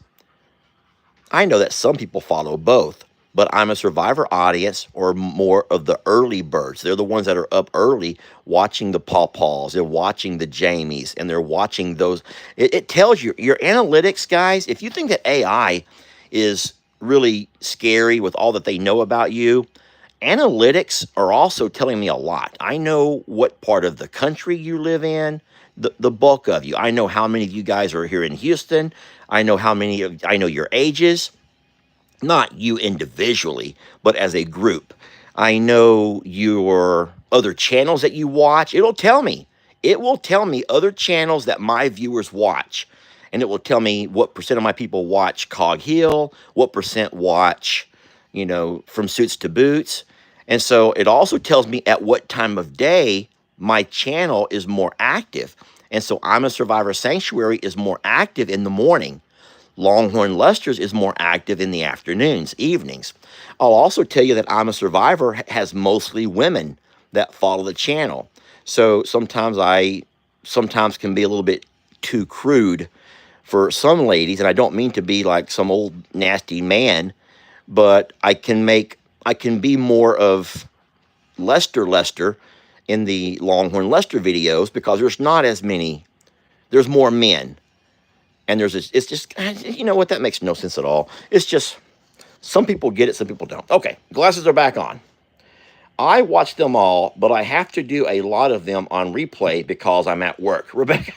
I know that some people follow both. But I'm a Survivor audience, or more of the early birds. They're the ones that are up early watching the Paws. They're watching the Jamies, and they're watching those. It tells you, your analytics, guys, if you think that AI is really scary with all that they know about you, analytics are also telling me a lot. I know what part of the country you live in, the bulk of you. I know how many of you guys are here in Houston. I know I know your ages. Not you individually, but as a group. I know your other channels that you watch. It'll tell me. It will tell me other channels that my viewers watch. And it will tell me what percent of my people watch Cog Hill, what percent watch, From Suits to Boots. And so it also tells me at what time of day my channel is more active. And so I'm a Survivor Sanctuary is more active in the morning. Longhorn Lester's is more active in the afternoons, evenings. I'll also tell you that I'm a Survivor has mostly women that follow the channel. So sometimes can be a little bit too crude for some ladies, and I don't mean to be like some old nasty man, but I can be more of Lester in the Longhorn Lester videos because there's more men. And it's just, you know what, that makes no sense at all. It's just, some people get it, some people don't. Okay, glasses are back on. I watch them all, but I have to do a lot of them on replay because I'm at work. Rebecca,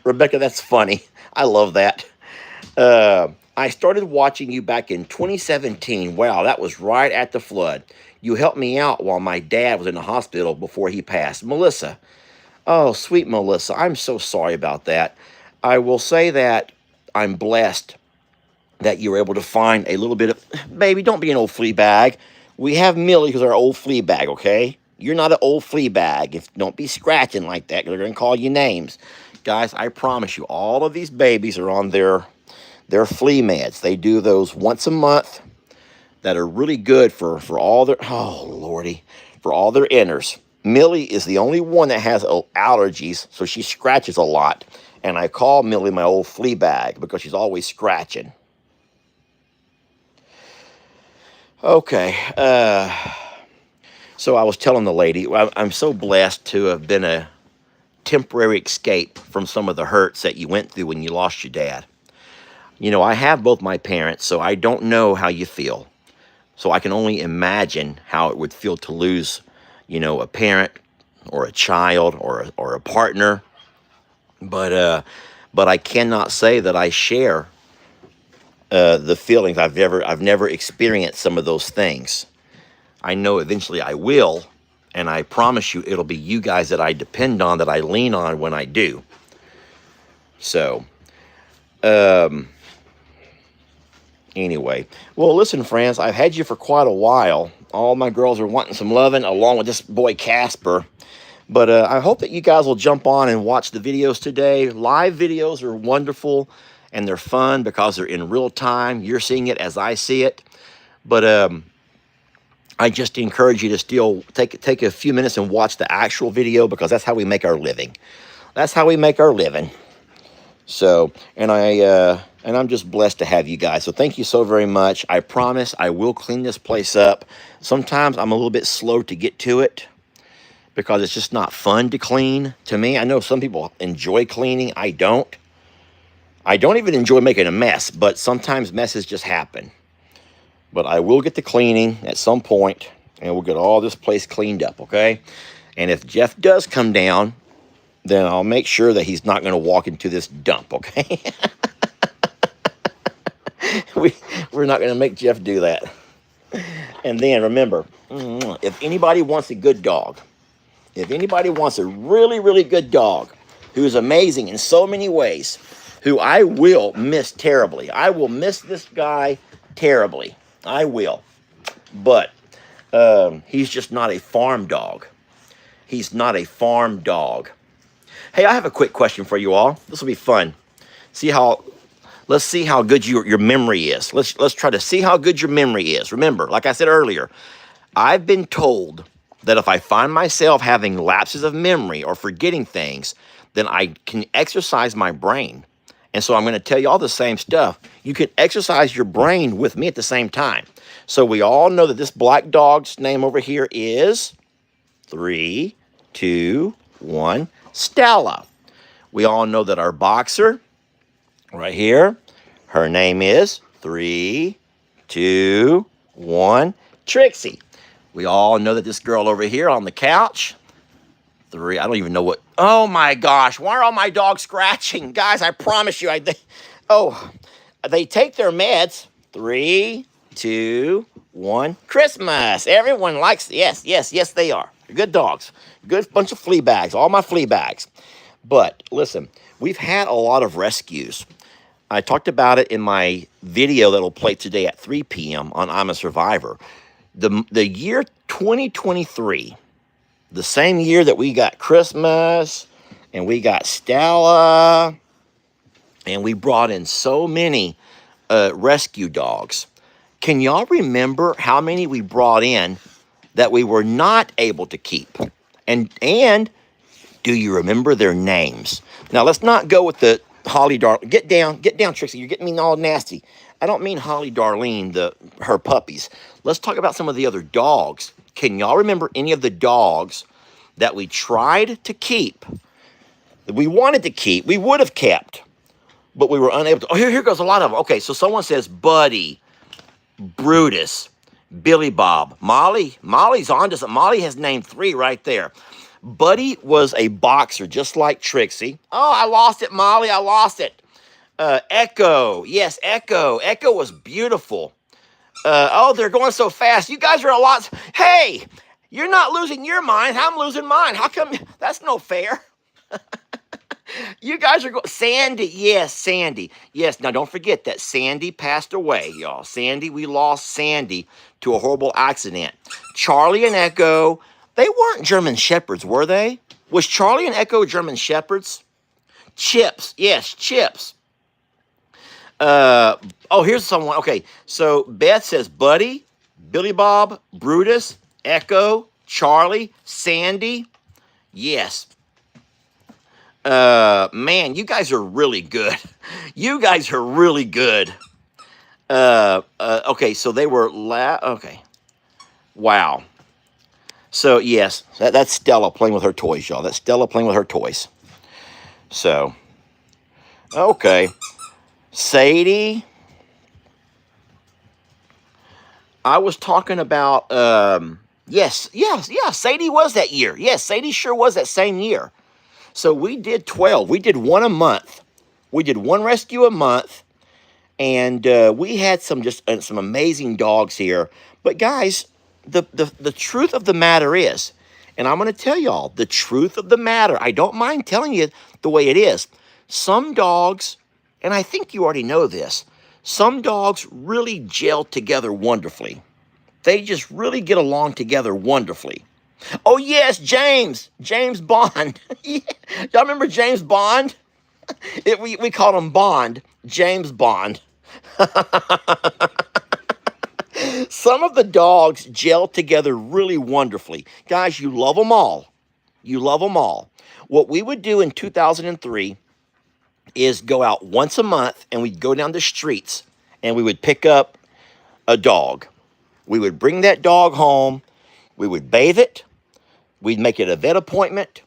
Rebecca, that's funny. I love that. I started watching you back in 2017. Wow, that was right at the flood. You helped me out while my dad was in the hospital before he passed. Melissa. Oh, sweet Melissa, I'm so sorry about that. I will say that I'm blessed that you were able to find a little bit of, baby, don't be an old flea bag. We have Millie, who's our old flea bag, okay? You're not an old flea bag. Don't be scratching like that, because they're going to call you names. Guys, I promise you, all of these babies are on their flea meds. They do those once a month that are really good for all their, oh, Lordy, for all their inners. Millie is the only one that has allergies, so she scratches a lot. And I call Millie my old flea bag because she's always scratching. Okay. So I was telling the lady, I'm so blessed to have been a temporary escape from some of the hurts that you went through when you lost your dad. I have both my parents, so I don't know how you feel. So I can only imagine how it would feel to lose a parent or a child or a partner. But I cannot say that I share the feelings. I've never experienced some of those things. I know eventually I will, and I promise you it'll be you guys that I depend on, that I lean on when I do. So, anyway, well, listen, friends, I've had you for quite a while. All my girls are wanting some loving, along with this boy Casper. But I hope that you guys will jump on and watch the videos today. Live videos are wonderful, and they're fun because they're in real time. You're seeing it as I see it. But I just encourage you to still take a few minutes and watch the actual video, because that's how we make our living. That's how we make our living. So, and I'm just blessed to have you guys. So thank you so very much. I promise I will clean this place up. Sometimes I'm a little bit slow to get to it because it's just not fun to clean to me. I know some people enjoy cleaning. I don't. I don't even enjoy making a mess, but sometimes messes just happen. But I will get to cleaning at some point, and we'll get all this place cleaned up, okay? And if Jeff does come down, then I'll make sure that he's not going to walk into this dump, okay? We're not going to make Jeff do that. And then remember, if anybody wants a good dog, if anybody wants a really, really good dog who's amazing in so many ways, who I will miss terribly. I will miss this guy terribly. I will. But he's just not a farm dog. He's not a farm dog. Hey, I have a quick question for you all. This will be fun. Let's see how good your memory is. Let's try to see how good your memory is. Remember, like I said earlier, I've been told that if I find myself having lapses of memory or forgetting things, then I can exercise my brain. And so I'm going to tell you all the same stuff. You can exercise your brain with me at the same time. So we all know that this black dog's name over here is 3, 2, 1, Stella. We all know that our boxer right here, her name is 3, 2, 1, Trixie. We all know that this girl over here on the couch, 3, I don't even know what, oh my gosh, why are all my dogs scratching? Guys, I promise you, they take their meds. 3, 2, 1, Christmas. Everyone likes, yes, they are. Good dogs. Good bunch of flea bags, all my flea bags. But listen, we've had a lot of rescues. I talked about it in my video that'll play today at 3 p.m. on I'm a Survivor. The year 2023, the same year that we got Christmas and we got Stella and we brought in so many rescue dogs. Can y'all remember how many we brought in that we were not able to keep? And do you remember their names? Now, let's not go with the Holly Darlene. Get down, Trixie. You're getting me all nasty. I don't mean Holly Darlene, her puppies. Let's talk about some of the other dogs. Can y'all remember any of the dogs that we tried to keep, that we wanted to keep, we would have kept, but we were unable to? Oh, here goes a lot of them. Okay, so someone says Buddy, Brutus, Billy Bob, Molly. Molly's on to something. Molly has named 3 right there. Buddy was a boxer, just like Trixie. Oh, I lost it, Molly. I lost it. Echo. Yes, Echo. Echo was beautiful. Oh, they're going so fast. You guys are a lot. Hey, you're not losing your mind. I'm losing mine. How come? That's no fair. You guys are going. Sandy. Yes, Sandy. Yes. Now, don't forget that Sandy passed away, y'all. We lost Sandy to a horrible accident. Charlie and Echo, they weren't German Shepherds, were they? Was Charlie and Echo German Shepherds? Chips. Yes, Chips. Oh, here's someone. Okay, so Beth says Buddy, Billy Bob, Brutus, Echo, Charlie, Sandy. Yes. Man, you guys are really good. You guys are really good. Okay, so they were okay. Wow. So, yes, that's Stella playing with her toys, y'all. That's Stella playing with her toys. So, okay. Sadie. I was talking about, yes, Sadie was that year. Yes, Sadie sure was that same year. So we did 12. We did one a month. We did one rescue a month. And we had some amazing dogs here. But guys, the truth of the matter is, and I'm going to tell y'all, the truth of the matter, I don't mind telling you the way it is. Some dogs, and I think you already know this, some dogs really gel together wonderfully. They just really get along together wonderfully. Oh, yes, James Bond. Y'all remember James Bond? We called him Bond, James Bond. Some of the dogs gel together really wonderfully. Guys, you love them all. You love them all. What we would do in 2003 is go out once a month and we'd go down the streets and we would pick up a dog. We would bring that dog home. We would bathe it. We'd make it a vet appointment.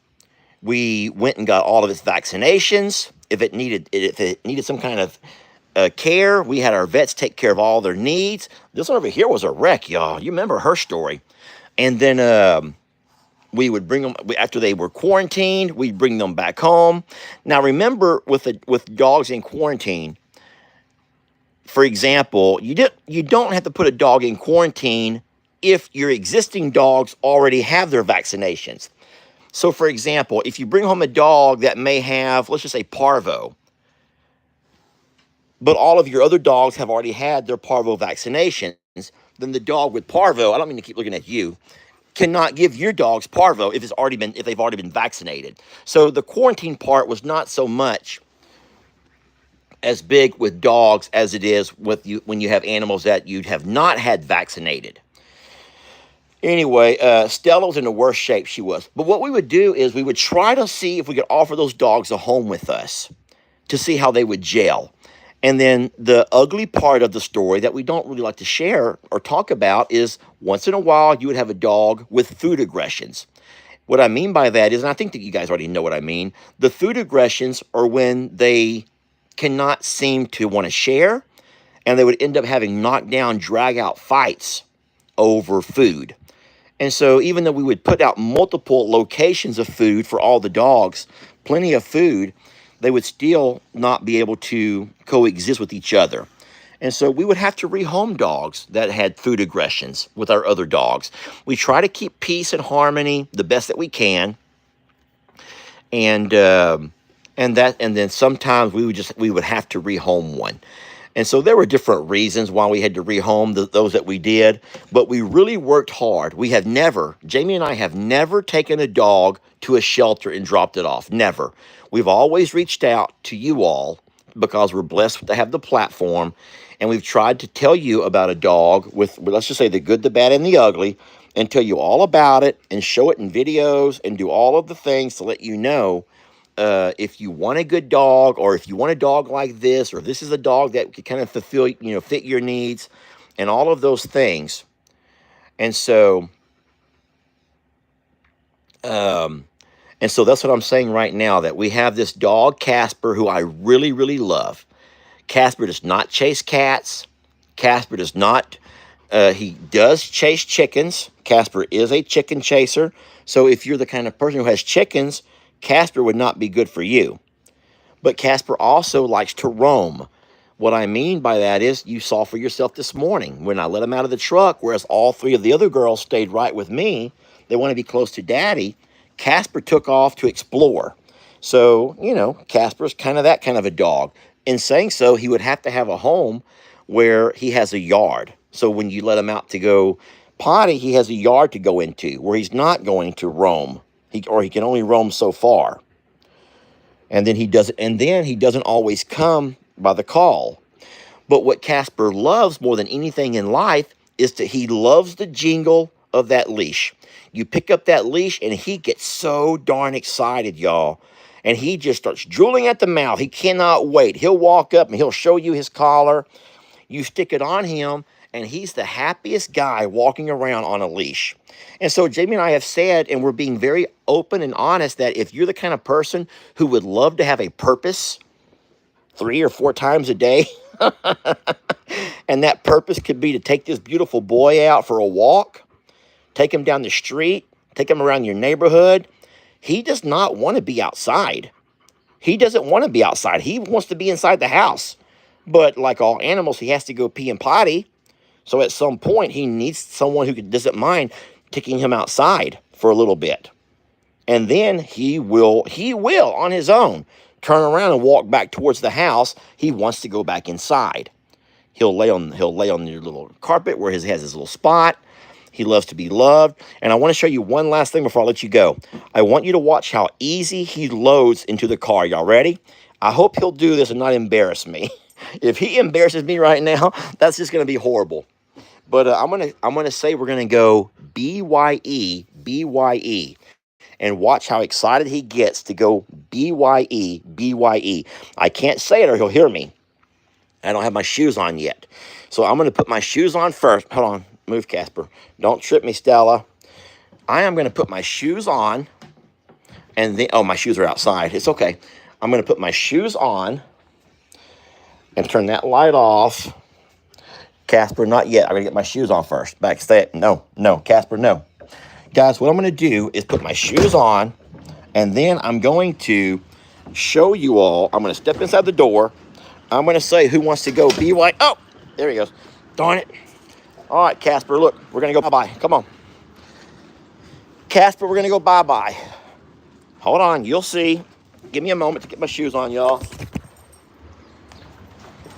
We went and got all of its vaccinations. If it needed some kind of care, we had our vets take care of all their needs. This one over here was a wreck, y'all. You remember her story. And then We would bring them after they were quarantined. We'd bring them back home. Now, remember, with dogs in quarantine, for example, you don't have to put a dog in quarantine if your existing dogs already have their vaccinations. So, for example, if you bring home a dog that may have, let's just say, parvo, but all of your other dogs have already had their parvo vaccinations, then the dog with parvo, I don't mean to keep looking at you, cannot give your dogs parvo if they've already been vaccinated. So the quarantine part was not so much as big with dogs as it is with you when you have animals that you have not had vaccinated. Anyway, Stella was in the worst shape she was. But what we would do is we would try to see if we could offer those dogs a home with us to see how they would gel. And then the ugly part of the story that we don't really like to share or talk about is once in a while you would have a dog with food aggressions. What I mean by that is, and I think that you guys already know what I mean, the food aggressions are when they cannot seem to want to share, and they would end up having knockdown, drag out fights over food. And so even though we would put out multiple locations of food for all the dogs, plenty of food, they would still not be able to coexist with each other. And so we would have to rehome dogs that had food aggressions with our other dogs. We try to keep peace and harmony the best that we can. And then sometimes we would have to rehome one. And so there were different reasons why we had to rehome those that we did, but we really worked hard. Jamie and I have never taken a dog to a shelter and dropped it off. Never. We've always reached out to you all because we're blessed to have the platform, and we've tried to tell you about a dog with, let's just say, the good, the bad, and the ugly, and tell you all about it and show it in videos and do all of the things to let you know if you want a good dog, or if you want a dog like this, or this is a dog that could kind of fit your needs, and all of those things. And so, that's what I'm saying right now, that we have this dog, Casper, who I really, really love. Casper does not chase cats. Casper does not, he does chase chickens. Casper is a chicken chaser. So if you're the kind of person who has chickens, Casper would not be good for you. But Casper also likes to roam. What I mean by that is, you saw for yourself this morning when I let him out of the truck, whereas all three of the other girls stayed right with me. They want to be close to Daddy. Casper took off to explore. So, Casper's kind of that kind of a dog. In saying so, he would have to have a home where he has a yard. So when you let him out to go potty, he has a yard to go into where he's not going to roam. He can only roam so far. And then he doesn't always come by the call. But what Casper loves more than anything in life is that he loves the jingle of that leash. You pick up that leash and he gets so darn excited, y'all. And he just starts drooling at the mouth. He cannot wait. He'll walk up and he'll show you his collar. You stick it on him, and he's the happiest guy walking around on a leash. And so Jamie and I have said, and we're being very open and honest, that if you're the kind of person who would love to have a purpose 3 or 4 times a day, and that purpose could be to take this beautiful boy out for a walk, take him down the street, take him around your neighborhood, he does not want to be outside. He doesn't want to be outside. He wants to be inside the house. But like all animals, he has to go pee and potty. So at some point, he needs someone who doesn't mind taking him outside for a little bit. And then he will on his own turn around and walk back towards the house. He wants to go back inside. He'll lay on your little carpet where he has his little spot. He loves to be loved. And I want to show you one last thing before I let you go. I want you to watch how easy he loads into the car. Y'all ready? I hope he'll do this and not embarrass me. If he embarrasses me right now, that's just going to be horrible. But I'm gonna say we're gonna go BYE, BYE, and watch how excited he gets to go BYE, BYE. I can't say it or he'll hear me. I don't have my shoes on yet, so I'm gonna put my shoes on first. Hold on, move, Casper. Don't trip me, Stella. I am gonna put my shoes on, and then my shoes are outside. It's okay. I'm gonna put my shoes on and turn that light off. Casper, not yet. I'm going to get my shoes on first. Back, stay. No, Casper, no. Guys, what I'm going to do is put my shoes on, and then I'm going to show you all. I'm going to step inside the door. I'm going to say who wants to go BY. Oh, there he goes. Darn it. All right, Casper, look, we're going to go bye-bye. Come on. Casper, we're going to go bye-bye. Hold on, you'll see. Give me a moment to get my shoes on, y'all.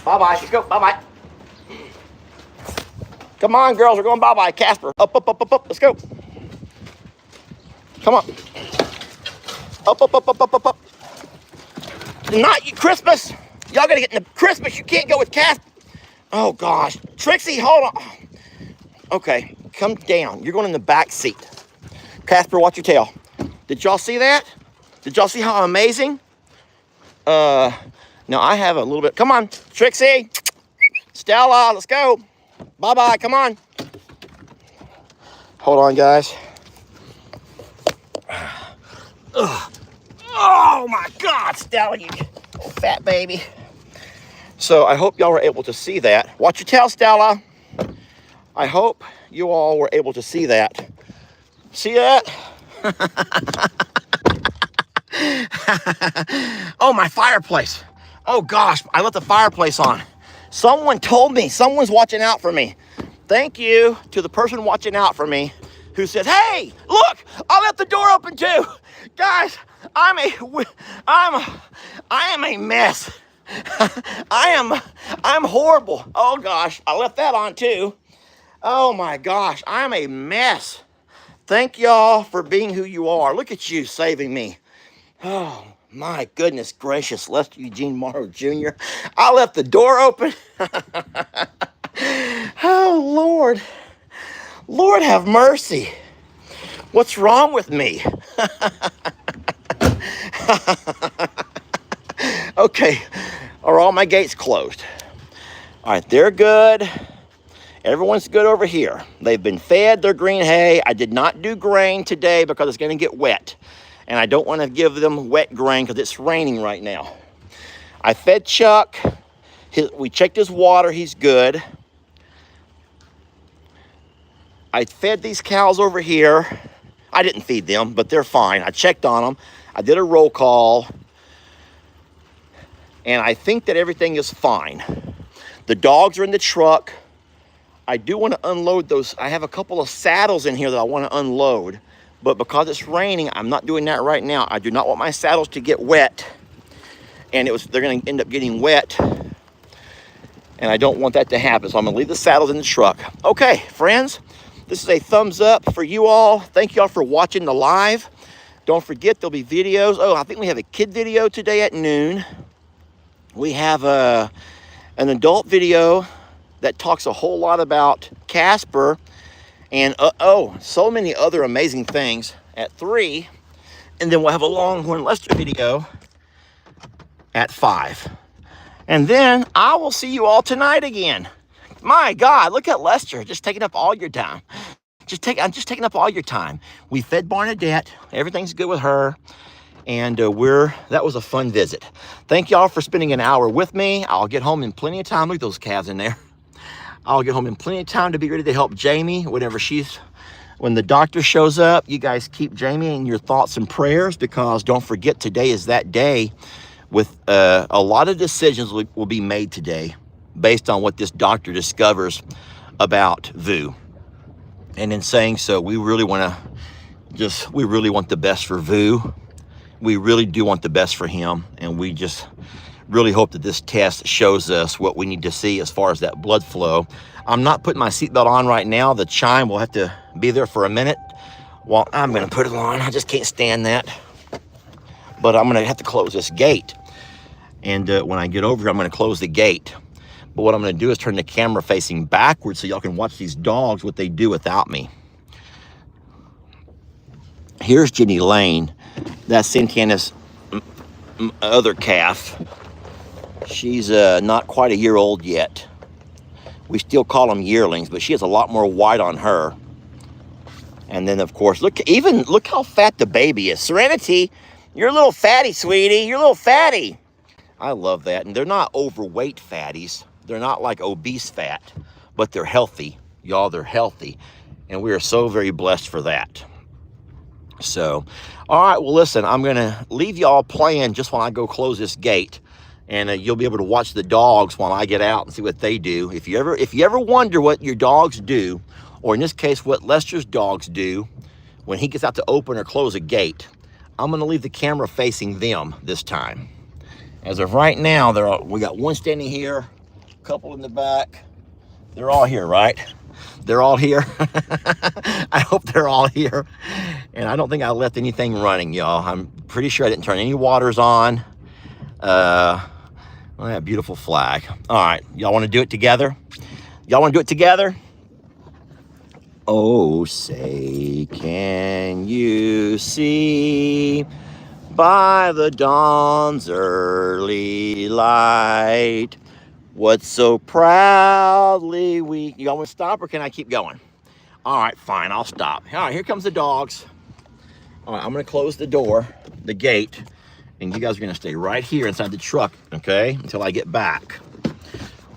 Bye-bye. Let's go. Bye-bye. Come on, girls. We're going bye-bye. Casper. Up, up, up, up, up. Let's go. Come on. Up, up, up, up, up, up, up. Not you, Christmas. Y'all got to get in the Christmas. You can't go with Casper. Oh, gosh. Trixie, hold on. Okay, come down. You're going in the back seat. Casper, watch your tail. Did y'all see that? Did y'all see how amazing? Now I have a little bit. Come on, Trixie. Stella, let's go. Bye-bye, come on. Hold on, guys. Ugh. Oh, my God, Stella, you fat baby. So I hope y'all were able to see that. Watch your tail, Stella. I hope you all were able to see that. See that? Oh, my fireplace. Oh, gosh, I left the fireplace on. Someone told me, someone's watching out for me. Thank you to the person watching out for me who said, hey, look, I left the door open too. Guys, I am a mess. I'm horrible. Oh, gosh, I left that on too. Oh, my gosh, I'm a mess. Thank y'all for being who you are. Look at you saving me. Oh, my goodness gracious, Lester Eugene Morrow Jr. I left the door open. Oh, Lord. Lord have mercy. What's wrong with me? Okay, are all my gates closed? All right, they're good. Everyone's good over here. They've been fed their green hay. I did not do grain today because it's going to get wet. And I don't want to give them wet grain because it's raining right now. I fed Chuck. We checked his water. He's good. I fed these cows over here. I didn't feed them, but they're fine. I checked on them. I did a roll call. And I think that everything is fine. The dogs are in the truck. I do want to unload those. I have a couple of saddles in here that I want to unload. But because it's raining, I'm not doing that right now. I do not want my saddles to get wet. And they're going to end up getting wet. And I don't want that to happen. So I'm going to leave the saddles in the truck. Okay, friends. This is a thumbs up for you all. Thank you all for watching the live. Don't forget there'll be videos. Oh, I think we have a kid video today at noon. We have an adult video that talks a whole lot about Casper and so many other amazing things at 3. And then we'll have a Longhorn Lester video at 5. And then I will see you all tonight again. My God, look at Lester just taking up all your time. I'm just taking up all your time. We fed Barnadette. Everything's good with her. And that was a fun visit. Thank y'all for spending an hour with me. I'll get home in plenty of time. Look at those calves in there. I'll get home in plenty of time to be ready to help Jamie when the doctor shows up. You guys keep Jamie in your thoughts and prayers, because don't forget, today is that day with a lot of decisions will be made today based on what this doctor discovers about Vu. And in saying so, we really want the best for Vu. We really do want the best for him, and we just really hope that this test shows us what we need to see as far as that blood flow. I'm not putting my seatbelt on right now. The chime will have to be there for a minute. Well, I'm going to put it on. I just can't stand that. But I'm going to have to close this gate. And when I get over here, I'm going to close the gate. But what I'm going to do is turn the camera facing backwards so y'all can watch these dogs, what they do without me. Here's Jenny Lane. That's Santana's other calf. She's not quite a year old yet. We still call them yearlings, but she has a lot more white on her. And then, of course, look how fat the baby is. Serenity, you're a little fatty, sweetie. You're a little fatty. I love that. And they're not overweight fatties. They're not like obese fat, but they're healthy. Y'all, they're healthy. And we are so very blessed for that. So, all right, well, listen, I'm going to leave y'all playing just while I go close this gate. And you'll be able to watch the dogs while I get out and see what they do. If you ever wonder what your dogs do, or in this case, what Lester's dogs do when he gets out to open or close a gate, I'm going to leave the camera facing them this time. As of right now, we got one standing here, a couple in the back. They're all here, right? They're all here. I hope they're all here. And I don't think I left anything running, y'all. I'm pretty sure I didn't turn any waters on. Well, that beautiful flag. All right, y'all want to do it together? Y'all want to do it together? Oh, say, can you see by the dawn's early light what so proudly we... Y'all want to stop or can I keep going? All right, fine, I'll stop. All right, here comes the dogs. All right, I'm going to close the door, the gate, and you guys are going to stay right here inside the truck, okay, until I get back.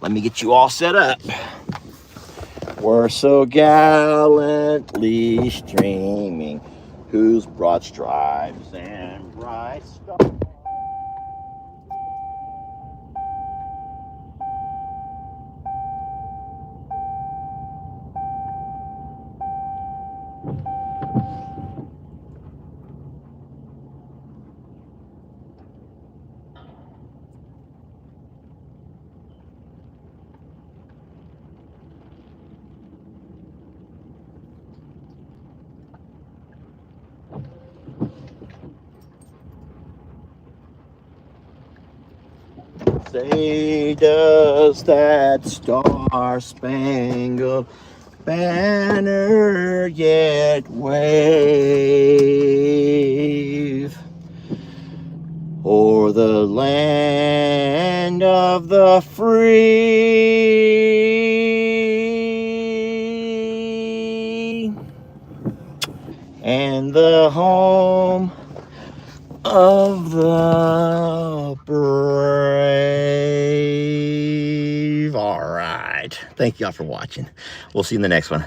Let me get you all set up. We're so gallantly streaming, whose broad stripes and bright stars. Say, does that star-spangled banner yet wave o'er the land of the free and the home of the brave? All right. Thank y'all for watching. We'll see you in the next one.